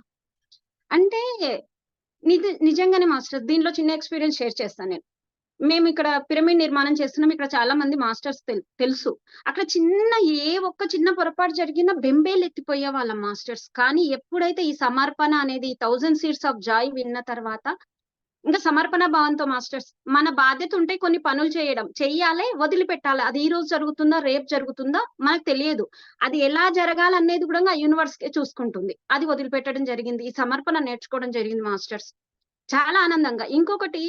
అంటే నిజంగానే మాస్టర్స్, దీనిలో చిన్న ఎక్స్పీరియన్స్ షేర్ చేస్తాను నేను. మేము ఇక్కడ పిరమిడ్ నిర్మాణం చేస్తున్నాం. ఇక్కడ చాలా మంది మాస్టర్స్ తెలుసు. అక్కడ ఒక్క చిన్న పొరపాటు జరిగినా బెంబేలు ఎత్తిపోయే వాళ్ళం మాస్టర్స్. కానీ ఎప్పుడైతే ఈ సమర్పణ అనేది 1000 సీడ్స్ ఆఫ్ జాయ్ విన్న తర్వాత, ఇంకా సమర్పణ భావంతో మాస్టర్స్, మన బాధ్యత ఉంటే కొన్ని పనులు చెయ్యాలి, వదిలిపెట్టాలి. అది ఈ రోజు జరుగుతుందా, రేపు జరుగుతుందా మనకు తెలియదు. అది ఎలా జరగాలనేది కూడా ఆ యూనివర్స్ కే చూసుకుంటుంది. అది వదిలిపెట్టడం జరిగింది. ఈ సమర్పణ నేర్చుకోవడం జరిగింది మాస్టర్స్, చాలా ఆనందంగా. ఇంకొకటి,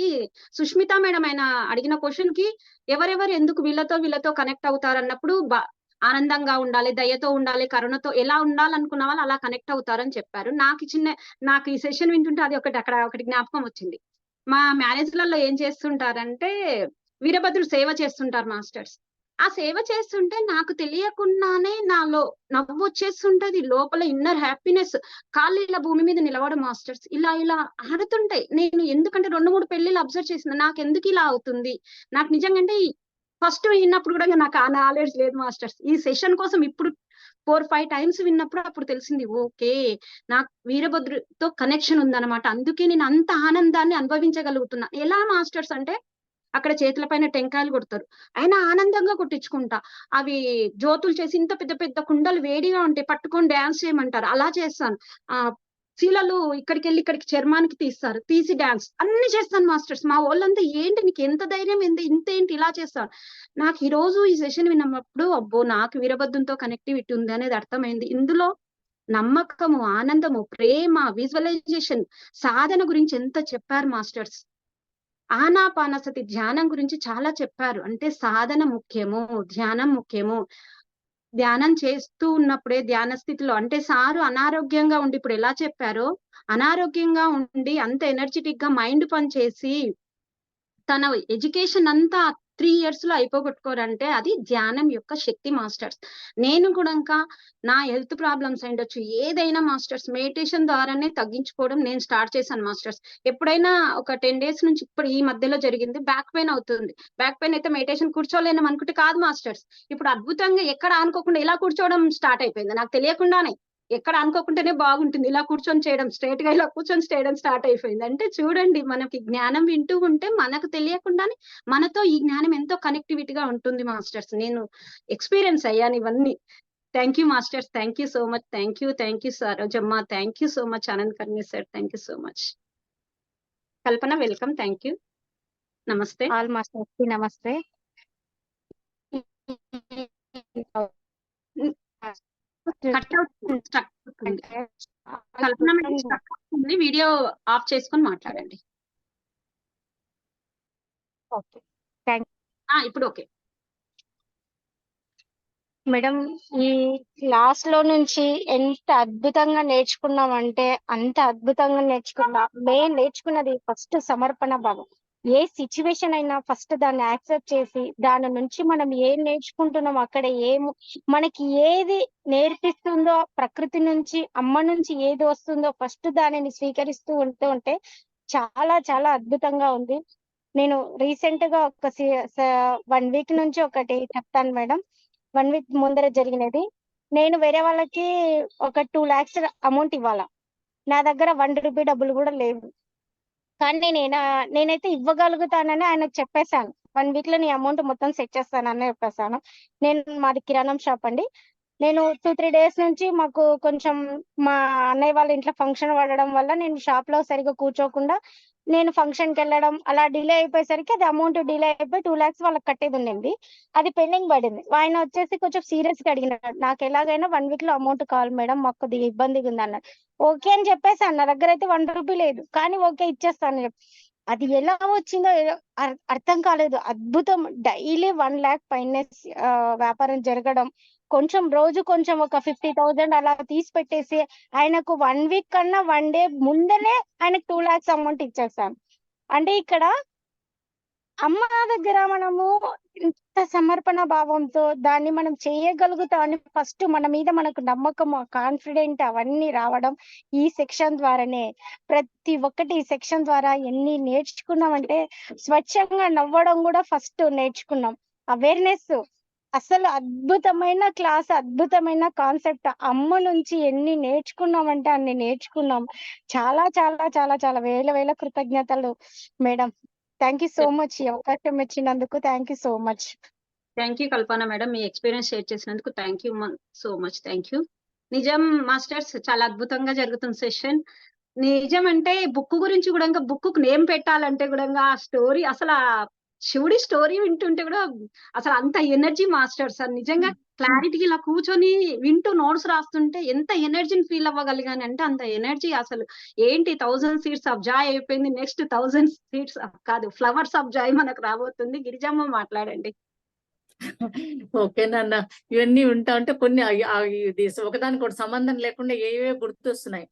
సుష్మిత మేడం ఆయన అడిగిన క్వశ్చన్ కి ఎవరెవరు ఎందుకు వీళ్ళతో కనెక్ట్ అవుతారు అన్నప్పుడు, ఆనందంగా ఉండాలి, దయతో ఉండాలి, కరుణతో ఎలా ఉండాలనుకున్న వాళ్ళు అలా కనెక్ట్ అవుతారని చెప్పారు. నాకు ఈ సెషన్ వింటుంటే అది ఒకటి జ్ఞాపకం వచ్చింది. మా మ్యారేజ్లలో ఏం చేస్తుంటారంటే, వీరభద్రుడు సేవ చేస్తుంటారు మాస్టర్స్. ఆ సేవ చేస్తుంటే నాకు తెలియకుండానే నాలో నవ్వు వచ్చేస్తుంటది. లోపల ఇన్నర్ హ్యాపీనెస్. కాళ్ళు ఇలా భూమి మీద నిలవడం మాస్టర్స్. ఇలా ఇలా ఆడుతుంటాయి. నేను ఎందుకంటే 2, 3 పెళ్ళిళ్ళు అబ్జర్వ్ చేసిన. నాకెందుకు ఇలా అవుతుంది? నాకు నిజంగా అంటే ఫస్ట్ విన్నప్పుడు కూడా నాకు ఆ నాలెడ్జ్ లేదు మాస్టర్స్. ఈ సెషన్ కోసం ఇప్పుడు 4, 5 టైమ్స్ విన్నప్పుడు అప్పుడు తెలిసింది. ఓకే. నాకు వీరభద్రుడితో కనెక్షన్ ఉందన్నమాట. అందుకే నేను అంత ఆనందాన్ని అనుభవించగలుగుతున్నా. ఎలా మాస్టర్స్ అంటే అక్కడ చేతుల పైన టెంకాయలు కొడతారు. అయినా ఆనందంగా కొట్టించుకుంటా. అవి జ్యోతులు చేసి ఇంత పెద్ద పెద్ద కుండలు వేడిగా ఉంటాయి. పట్టుకొని డాన్స్ చేయమంటారు. అలా చేస్తాను. శీలలు ఇక్కడికెళ్ళి ఇక్కడికి చర్మానికి తీస్తారు. తీసి డాన్స్ అన్ని చేస్తాను మాస్టర్స్. మా వోళ్ళంతా ఏంటి నీకు ఎంత ధైర్యం ఇంతేంటి ఇలా చేస్తాను. నాకు ఈ రోజు ఈ సెషన్ విన్నప్పుడు అబ్బో! నాకు వీరభద్రునితో కనెక్టివిటీ ఉంది అనేది అర్థమైంది. ఇందులో నమ్మకము, ఆనందము, ప్రేమ, విజువలైజేషన్, సాధన గురించి ఎంత చెప్పారు మాస్టర్స్. ఆనాపానసతి ధ్యానం గురించి చాలా చెప్పారు. అంటే సాధన ముఖ్యము, ధ్యానం ముఖ్యము. ధ్యానం చేస్తూ ఉన్నప్పుడే ధ్యాన స్థితిలో అంటే సారు అనారోగ్యంగా ఉండి ఇప్పుడు ఎలా చెప్పారో, అనారోగ్యంగా ఉండి అంత ఎనర్జిటిక్ గా మైండ్ పని చేసి తన ఎడ్యుకేషన్ అంతా 3 ఇయర్స్ లో అయిపోగొట్టుకోరంటే అది ధ్యానం యొక్క శక్తి మాస్టర్స్. నేను కూడా నా హెల్త్ ప్రాబ్లమ్స్ అయ్యుండొచ్చు. ఏదైనా మాస్టర్స్ మెడిటేషన్ ద్వారానే తగ్గించుకోవడం నేను స్టార్ట్ చేశాను మాస్టర్స్. ఎప్పుడైనా ఒక 10 డేస్ నుంచి ఇప్పుడు ఈ మధ్యలో జరిగింది. బ్యాక్ పెయిన్ అవుతుంది. బ్యాక్ పెయిన్ అయితే మెడిటేషన్ కూర్చోలేను అనుకుంటే కాదు మాస్టర్స్. ఇప్పుడు అద్భుతంగా ఎక్కడ అనుకోకుండా ఇలా కూర్చోవడం స్టార్ట్ అయిపోయింది. నాకు తెలియకుండానే. ఎక్కడ అనుకోకుండానే బాగుంటుంది. ఇలా కూర్చొని చేయడం స్ట్రెయిట్ గా ఇలా కూర్చొని చేయడం స్టార్ట్ అయిపోయింది. అంటే చూడండి మనకి జ్ఞానం వింటూ ఉంటే మనకు తెలియకుండానే మనతో ఈ జ్ఞానం ఎంతో కనెక్టివిటీగా ఉంటుంది మాస్టర్స్. నేను ఎక్స్పీరియన్స్ అయ్యాను ఇవన్నీ. Thank you masters. Thank you so much. Thank you Sarojamma. Thank you so much Anand Karnesh sir. Thank you so much. Kalpana welcome. Thank you. నమస్తే. ఆల్ మాస్టర్స్ కి నమస్తే. కట్ అవుతుంది. స్ట్రక్ అవుతుంది. కల్పన మేడం స్ట్రక్ అవుతుంది. వీడియో ఆఫ్ చేసుకొని మాట్లాడండి. ఓకే, థ్యాంక్ ఇప్పుడు okay. Madam, ఈ క్లాస్ లో నుంచి ఎంత అద్భుతంగా నేర్చుకున్నామంటే అంత అద్భుతంగా నేర్చుకున్నా. మేము నేర్చుకున్నది ఫస్ట్ సమర్పణ భావం. ఏ సిచ్యువేషన్ అయినా ఫస్ట్ దాన్ని యాక్సెప్ట్ చేసి దాని నుంచి మనం ఏం నేర్చుకుంటున్నాం, అక్కడ మనకి ఏది నేర్పిస్తుందో, ప్రకృతి నుంచి అమ్మ నుంచి ఏది వస్తుందో ఫస్ట్ దానిని స్వీకరిస్తూ ఉంటే చాలా చాలా అద్భుతంగా ఉంది. నేను రీసెంట్ గా ఒక 1 వీక్ నుంచి ఒకటి చెప్తాను మేడం. 1 వీక్ ముందర జరిగినది. నేను వేరే వాళ్ళకి ఒక 2 lakhs అమౌంట్ ఇవ్వాలా. నా దగ్గర 1 రూపీ డబ్బులు కూడా లేవు. కానీ నేనైతే ఇవ్వగలుగుతానని ఆయనకు చెప్పేశాను. 1 వీక్ లో నీ అమౌంట్ మొత్తం సెట్ చేస్తానని చెప్పేశాను. మాది కిరాణం షాప్ అండి. నేను 2-3 డేస్ నుంచి మాకు కొంచెం మా అన్నయ్య వాళ్ళ ఇంట్లో ఫంక్షన్ పడడం వల్ల నేను షాప్ లో సరిగా కూర్చోకుండా నేను ఫంక్షన్ కి వెళ్ళడం అలా డిలే అయిపోయేసరికి అది అమౌంట్ డిలే అయిపోయి 2 lakhs వాళ్ళకి కట్టేది ఉండింది. అది పెండింగ్ పడింది. ఆయన వచ్చేసి కొంచెం సీరియస్ గా అడిగినాడు. నాకు ఎలాగైనా 1 వీక్ లో అమౌంట్ కావాలి మేడం, మాకు కొద్దిగా ఇబ్బందిగా ఉంది అన్నాడు. ఓకే అని చెప్పేసాను. నా దగ్గర అయితే 1 రూపీ లేదు, కానీ ఓకే ఇచ్చేస్తాను. అది ఎలా వచ్చిందో అర్థం కాలేదు. అద్భుతం. డైలీ 1 lakh పైన వ్యాపారం జరగడం, కొంచెం రోజు కొంచెం ఒక 50,000 అలా తీసి పెట్టేసి ఆయనకు 1 వీక్ కన్నా 1 డే ముందరే ఆయనకు 2 lakhs అమౌంట్ ఇచ్చేసాను. అంటే ఇక్కడ అమ్మ దగ్గర మనము ఇంత సమర్పణ భావంతో దాన్ని మనం చేయగలుగుతామని ఫస్ట్ మన మీద మనకు నమ్మకం, కాన్ఫిడెంట్ అవన్నీ రావడం ఈ సెక్షన్ ద్వారానే. ప్రతి ఒక్కటి ఈ సెక్షన్ ద్వారా ఎన్ని నేర్చుకున్నామంటే స్వచ్ఛంగా నవ్వడం కూడా ఫస్ట్ నేర్చుకున్నాం. అవేర్నెస్ అసలు అద్భుతమైన క్లాస్, అద్భుతమైన కాన్సెప్ట్. అమ్మ నుంచి ఎన్ని నేర్చుకున్నామంటే అన్ని నేర్చుకున్నాం. చాలా చాలా చాలా చాలా వేల కృతజ్ఞతలు madam. Thank you so much. ఈ అవకాశం ఇచ్చినందుకు thank you so much. Thank you Kalpana madam. మీ ఎక్స్పీరియన్స్ షేర్ చేసినందుకు thank you so much. Thank you. నిజం మాస్టర్స్, చాలా అద్భుతంగా జరుగుతుంది సెషన్. నిజం అంటే బుక్ గురించి కూడా బుక్ నేమ్ పెట్టాలంటే కూడా ఆ స్టోరీ అసలు శివుడి స్టోరీ వింటుంటే కూడా అసలు అంత ఎనర్జీ మాస్టర్స్. నిజంగా క్లారిటీ ఇలా కూర్చొని వింటూ నోట్స్ రాస్తుంటే ఎంత ఎనర్జీని ఫీల్ అవ్వగలిగాను అంటే అంత ఎనర్జీ. అసలు ఏంటి 1000 seeds ఆఫ్ జాయ్ అయిపోయింది. నెక్స్ట్ 1000 seeds కాదు, ఫ్లవర్స్ ఆఫ్ జాయ్ మనకు రాబోతుంది. గిరిజమ్మ మాట్లాడండి. ఓకే నాన్న, ఇవన్నీ ఉంటా ఉంటే కొన్ని ఇది ఒకదానికి ఒకటి సంబంధం లేకుండా ఏవే గుర్తొస్తున్నాయి.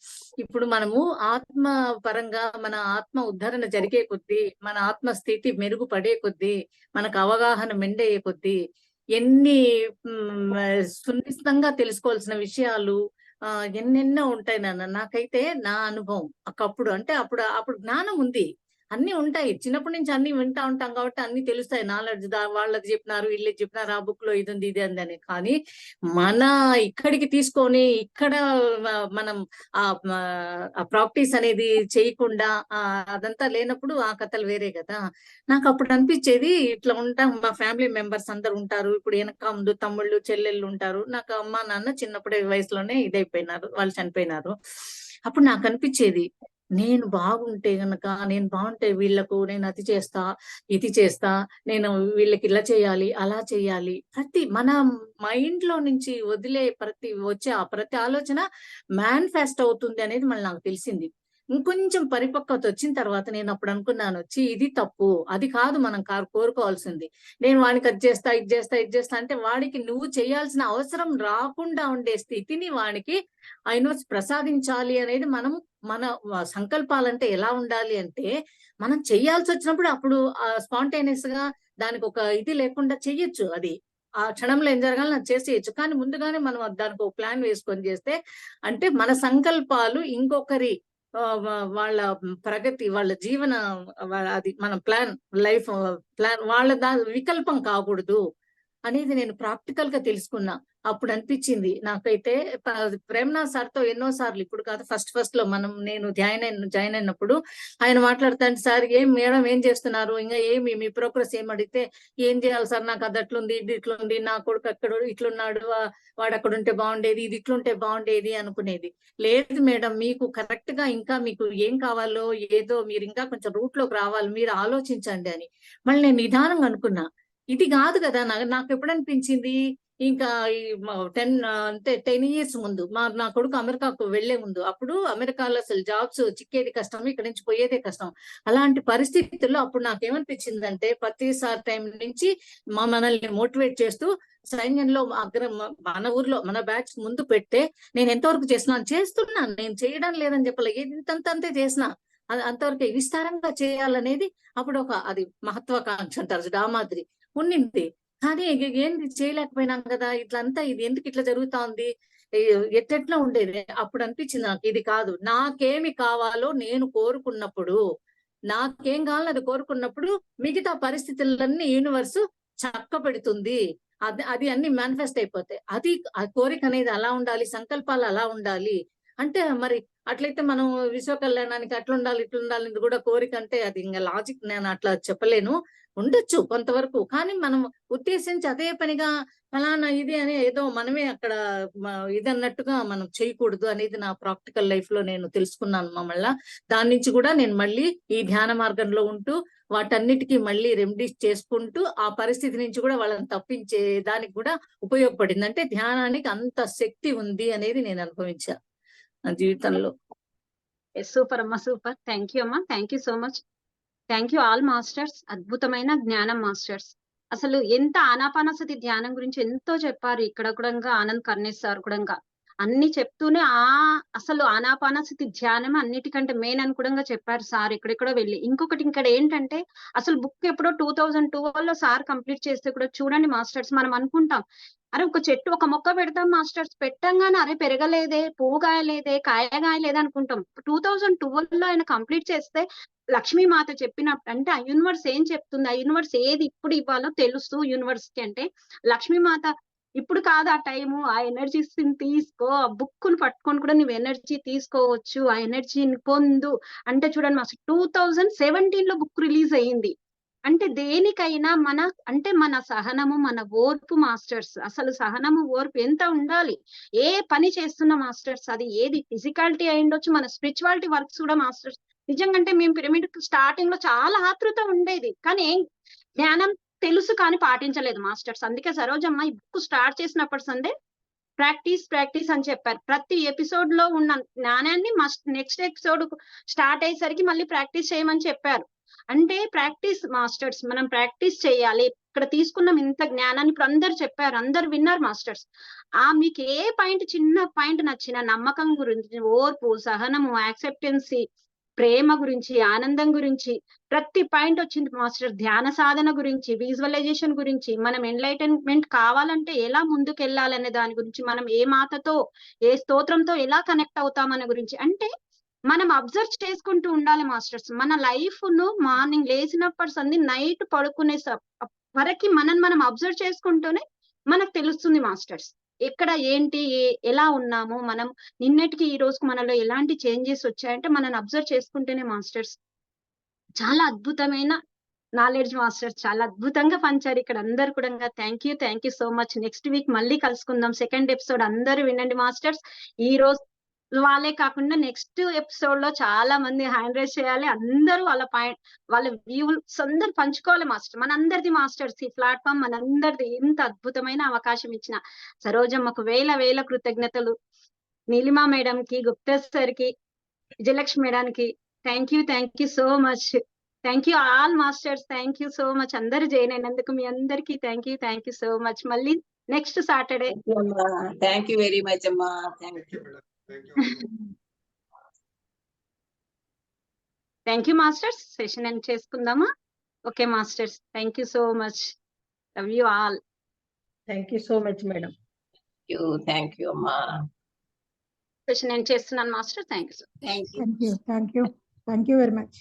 ఇప్పుడు మనము ఆత్మ పరంగా మన ఆత్మ ఉద్ధరణ జరిగే కొద్దీ, మన ఆత్మ స్థితి మెరుగుపడే కొద్దీ, మనకు అవగాహన మెండయ్యే కొద్దీ ఎన్ని సున్నితంగా తెలుసుకోవాల్సిన విషయాలు ఎన్నెన్నో ఉంటాయి నాన్న. నాకైతే నా అనుభవం ఒకప్పుడు అంటే అప్పుడు జ్ఞానం ఉంది, అన్ని ఉంటాయి. చిన్నప్పటి నుంచి అన్ని వింటా ఉంటాం కాబట్టి అన్ని తెలుస్తాయి. నాలెడ్జ్ వాళ్ళది చెప్పినారు, వీళ్ళు చెప్పినారు, ఆ బుక్ లో ఇది ఉంది ఇది అందని. కానీ మన ఇక్కడికి తీసుకొని ఇక్కడ మనం ఆ ప్రాక్టీస్ అనేది చేయకుండా అదంతా లేనప్పుడు ఆ కథలు వేరే కదా. నాకు అప్పుడు అనిపించేది ఇట్లా ఉంటాం, మా ఫ్యామిలీ మెంబర్స్ అందరు ఉంటారు, ఇప్పుడు వెనక ముందు తమ్ముళ్ళు చెల్లెళ్ళు ఉంటారు. నాకు అమ్మ నాన్న చిన్నప్పుడే వయసులోనే ఇదైపోయినారు, వాళ్ళు చనిపోయినారు. అప్పుడు నాకు అనిపించేది నేను బాగుంటే గనక, నేను బాగుంటే వీళ్ళకు నేను అది చేస్తా ఇది చేస్తా, నేను వీళ్ళకి ఇలా చేయాలి అలా చేయాలి. మన మైండ్ లో నుంచి వదిలే వచ్చే ఆ ప్రతి ఆలోచన మేనిఫెస్ట్ అవుతుంది అనేది మళ్ళీ నాకు తెలిసింది. ఇంకొంచెం పరిపక్వత వచ్చిన తర్వాత నేను అప్పుడు అనుకున్నాను, ఇది తప్పు, అది కాదు మనం కోరుకోవాల్సింది. నేను వాడికి అది చేస్తా ఇది చేస్తా ఇది చేస్తా అంటే వాడికి నువ్వు చేయాల్సిన అవసరం రాకుండా ఉండే స్థితిని వాడికి ఆయన ప్రసాదించాలి అనేది మన సంకల్పాలంటే ఎలా ఉండాలి అంటే, మనం చెయ్యాల్సి వచ్చినప్పుడు అప్పుడు స్పాంటేనియస్ గా దానికి ఒక ఇది లేకుండా చెయ్యొచ్చు. అది ఆ క్షణంలో ఏం జరగాలి అది చేసేయచ్చు. కానీ ముందుగానే మనం దానికి ఒక ప్లాన్ వేసుకొని చేస్తే, అంటే మన సంకల్పాలు ఇంకొకరి వాళ్ళ ప్రగతి, వాళ్ళ జీవన అది మన లైఫ్ ప్లాన్ వాళ్ళ వికల్పం కాకూడదు అనేది నేను ప్రాక్టికల్ గా తెలుసుకున్నా. అప్పుడు అనిపించింది నాకైతే ప్రేమనాథ్ సార్ తో ఎన్నో సార్లు, ఇప్పుడు కాదు ఫస్ట్ లో నేను జాయిన్ అయినప్పుడు ఆయన మాట్లాడుతాంటే, సార్ మేడం ఏం చేస్తున్నారు, ఇంకా మీ ప్రోగ్రెస్ ఏం అడిగితే, ఏం చేయాలి సార్, నాకు అది అట్లుంది ఇది ఇట్లుంది, నా కొడుకు అక్కడ ఇట్లున్నాడు, వాడు అక్కడ ఉంటే బాగుండేది, ఇది ఇట్లుంటే బాగుండేది అనుకునేది. లేదు మేడం, మీకు కరెక్ట్ గా ఇంకా మీకు ఏం కావాలో ఏదో మీరు ఇంకా కొంచెం రూట్ లోకి రావాలి, మీరు ఆలోచించండి అని. మళ్ళీ నేను నిదానంగా అనుకున్నా, ఇది కాదు కదా. నాకు ఎప్పుడు అనిపించింది, ఇంకా 10 years ముందు నా కొడుకు అమెరికాకు వెళ్లే ముందు, అప్పుడు అమెరికాలో అసలు జాబ్స్ చిక్కేది కష్టం, ఇక్కడ నుంచి పోయేదే కష్టం. అలాంటి పరిస్థితుల్లో అప్పుడు నాకేమనిపించిందంటే, ప్రతిసారి టైం నుంచి మనల్ని మోటివేట్ చేస్తూ సైన్యంలో మన ఊర్లో మన బ్యాచ్ ముందు పెట్టే, నేను ఎంతవరకు చేస్తున్నాను, నేను చేయడం లేదని చెప్పలే, ఇంతంతే చేసిన అంతవరకు విస్తారంగా చేయాలనేది అప్పుడు అది మహత్వాకాంక్ష అంటారు డామాద్రి ఉన్నింది. కానీ ఏంది చేయలేకపోయినాం కదా, ఇట్లంతా ఇది ఎందుకు ఇట్లా జరుగుతా ఉంది, ఎట్లా ఉండేది. అప్పుడు అనిపించింది నాకు, ఇది కాదు, నాకేమి కావాలో నేను కోరుకున్నప్పుడు, నాకేం కావాలో అది కోరుకున్నప్పుడు మిగతా పరిస్థితులన్నీ యూనివర్స్ చక్క పెడుతుంది. అది అన్ని మేనిఫెస్ట్ అయిపోతాయి. ఆ కోరిక అనేది అలా ఉండాలి, సంకల్పాలు అలా ఉండాలి. అంటే మరి అట్లయితే మనం విశ్వ కళ్యాణానికి అట్లుండాలి ఇట్లుండాలి కూడా కోరిక అంటే, అది ఇంకా లాజిక్, నేను అట్లా చెప్పలేను. ఉండొచ్చు కొంతవరకు, కానీ మనం ఉద్దేశించి అదే పనిగా ఫలానా ఇది అని ఏదో మనమే అక్కడ ఇది అన్నట్టుగా మనం చేయకూడదు అనేది నా ప్రాక్టికల్ లైఫ్ లో నేను తెలుసుకున్నాను. మళ్ళా దాని నుంచి కూడా నేను మళ్ళీ ఈ ధ్యాన మార్గంలో ఉంటూ వాటన్నిటికీ మళ్ళీ రెమెడీస్ చేసుకుంటూ ఆ పరిస్థితి నుంచి కూడా వాళ్ళని తప్పించే దానికి కూడా ఉపయోగపడింది. అంటే ధ్యానానికి అంత శక్తి ఉంది అనేది నేను అనుభవించా నా జీవితంలో. సూపర్ అమ్మా, సూపర్. థ్యాంక్ యూ అమ్మా, thank you so much. Thank you all masters, అద్భుతమైన జ్ఞానం మాస్టర్స్. అసలు ఎంత ఆనాపానసతి ధ్యానం గురించి ఎంతో చెప్పారు. ఇక్కడ కూడా ఆనంద్ కర్ణేష్ సార్ కూడా అన్ని చెప్తూనే అసలు ఆనాపానసతి ధ్యానం అన్నిటికంటే మెయిన్ అని కూడా చెప్పారు సార్. ఇక్కడెక్కడో వెళ్ళి ఇంకొకటి ఇక్కడ ఏంటంటే, అసలు బుక్ ఎప్పుడో 2012 లో సార్ కంప్లీట్ చేస్తే కూడా చూడండి మాస్టర్స్, మనం అనుకుంటాం అరే ఒక చెట్టు ఒక మొక్క పెడతాం మాస్టర్స్, పెట్టంగానే అరే పెరగలేదే, పువ్వు కాయలేదే, కాయ కాయలేదే అనుకుంటాం. 2012 లో ఆయన కంప్లీట్ చేస్తే లక్ష్మీమాత చెప్పినప్పుడు, అంటే ఆ యూనివర్స్ ఏం చెప్తుంది, ఆ యూనివర్స్ ఏది ఇప్పుడు ఇవ్వాలో తెలుసు యూనివర్స్ కి. అంటే లక్ష్మీమాత ఇప్పుడు కాదు ఆ టైము, ఆ ఎనర్జీస్ తీసుకో, ఆ బుక్ ను పట్టుకొని కూడా నువ్వు ఎనర్జీ తీసుకోవచ్చు, ఆ ఎనర్జీని పొందు అంటే చూడండి మాస్టర్ 2017 లో బుక్ రిలీజ్ అయ్యింది. అంటే దేనికైనా మన సహనము, మన ఓర్పు మాస్టర్స్, అసలు సహనము ఓర్పు ఎంత ఉండాలి ఏ పని చేస్తున్న మాస్టర్స్. అది ఏది ఫిజికాలిటీ అయి ఉండొచ్చు, మన స్పిరిచువాలిటీ వర్క్స్ కూడా మాస్టర్స్. నిజంగా అంటే మేము పిరమిడ్ స్టార్టింగ్ లో చాలా ఆతృత ఉండేది, కానీ జ్ఞానం తెలుసు కానీ పాటించలేదు మాస్టర్స్. అందుకే సరోజమ్మ ఈ బుక్ స్టార్ట్ చేసినప్పటి సందే ప్రాక్టీస్ అని చెప్పారు. ప్రతి ఎపిసోడ్ లో ఉన్న జ్ఞానాన్ని నెక్స్ట్ ఎపిసోడ్ స్టార్ట్ అయ్యేసరికి మళ్ళీ ప్రాక్టీస్ చేయమని చెప్పారు. అంటే ప్రాక్టీస్ మాస్టర్స్, మనం ప్రాక్టీస్ చేయాలి. ఇక్కడ తీసుకున్నాం ఇంత జ్ఞానాన్ని, ఇప్పుడు అందరు చెప్పారు, అందరు విన్నారు మాస్టర్స్. మీకు ఏ పాయింట్ చిన్న పాయింట్ నచ్చిన, నమ్మకం గురించి, ఓర్పు, సహనము, యాక్సెప్టెన్సీ, ప్రేమ గురించి, ఆనందం గురించి ప్రతి పాయింట్ వచ్చింది మాస్టర్. ధ్యాన సాధన గురించి, విజువలైజేషన్ గురించి, మనం ఎన్లైటన్మెంట్ కావాలంటే ఎలా ముందుకెళ్ళాలనే దాని గురించి, మనం ఏ మాతతో, ఏ స్తోత్రంతో ఎలా కనెక్ట్ అవుతామనే గురించి. అంటే మనం అబ్జర్వ్ చేసుకుంటూ ఉండాలి మాస్టర్స్. మన లైఫ్ ను మార్నింగ్ లేచినప్పటి సంది నైట్ పడుకునే వరకు మనం అబ్జర్వ్ చేసుకుంటూనే మనకు తెలుస్తుంది మాస్టర్స్. ఎక్కడ ఏంటి, ఎలా ఉన్నాము మనం, నిన్నటికి ఈ రోజుకు మనలో ఎలాంటి చేంజెస్ వచ్చాయంటే మనల్ని అబ్జర్వ్ చేసుకుంటేనే మాస్టర్స్. చాలా అద్భుతమైన నాలెడ్జ్ మాస్టర్స్, చాలా అద్భుతంగా పంచారు ఇక్కడ అందరు కూడా. Thank you so much. Next week మళ్ళీ కలుసుకుందాం. సెకండ్ ఎపిసోడ్ అందరూ వినండి మాస్టర్స్. ఈ రోజు వాళ్ళే కాకుండా నెక్స్ట్ ఎపిసోడ్ లో చాలా మంది హ్యాండ్ రైజ్ చేయాలి. అందరూ వాళ్ళ వ్యూస్ అందరు పంచుకోవాలి మాస్టర్. మనందరిది మాస్టర్స్ ఈ ప్లాట్ఫామ్, మనందరిది. ఇంత అద్భుతమైన అవకాశం ఇచ్చిన సరోజమ్మకు వేల కృతజ్ఞతలు. నీలిమా మేడం కి, గుప్తా సార్ కి, విజయలక్ష్మి మేడానికి thank you so much. Thank you all masters. Thank you so much. అందరూ జాయిన్ అయినందుకు మీ అందరికి థ్యాంక్ యూ సో మచ్. మళ్ళీ next Saturday. Thank you very much అమ్మా. Thank you masters. Session end చేసుకుందామా? Okay masters, thank you so much. Love you all. Thank you so much madam. Thank you అమ్మా. Session end చేస్తున్నాను master. Thank you. Thank you very much.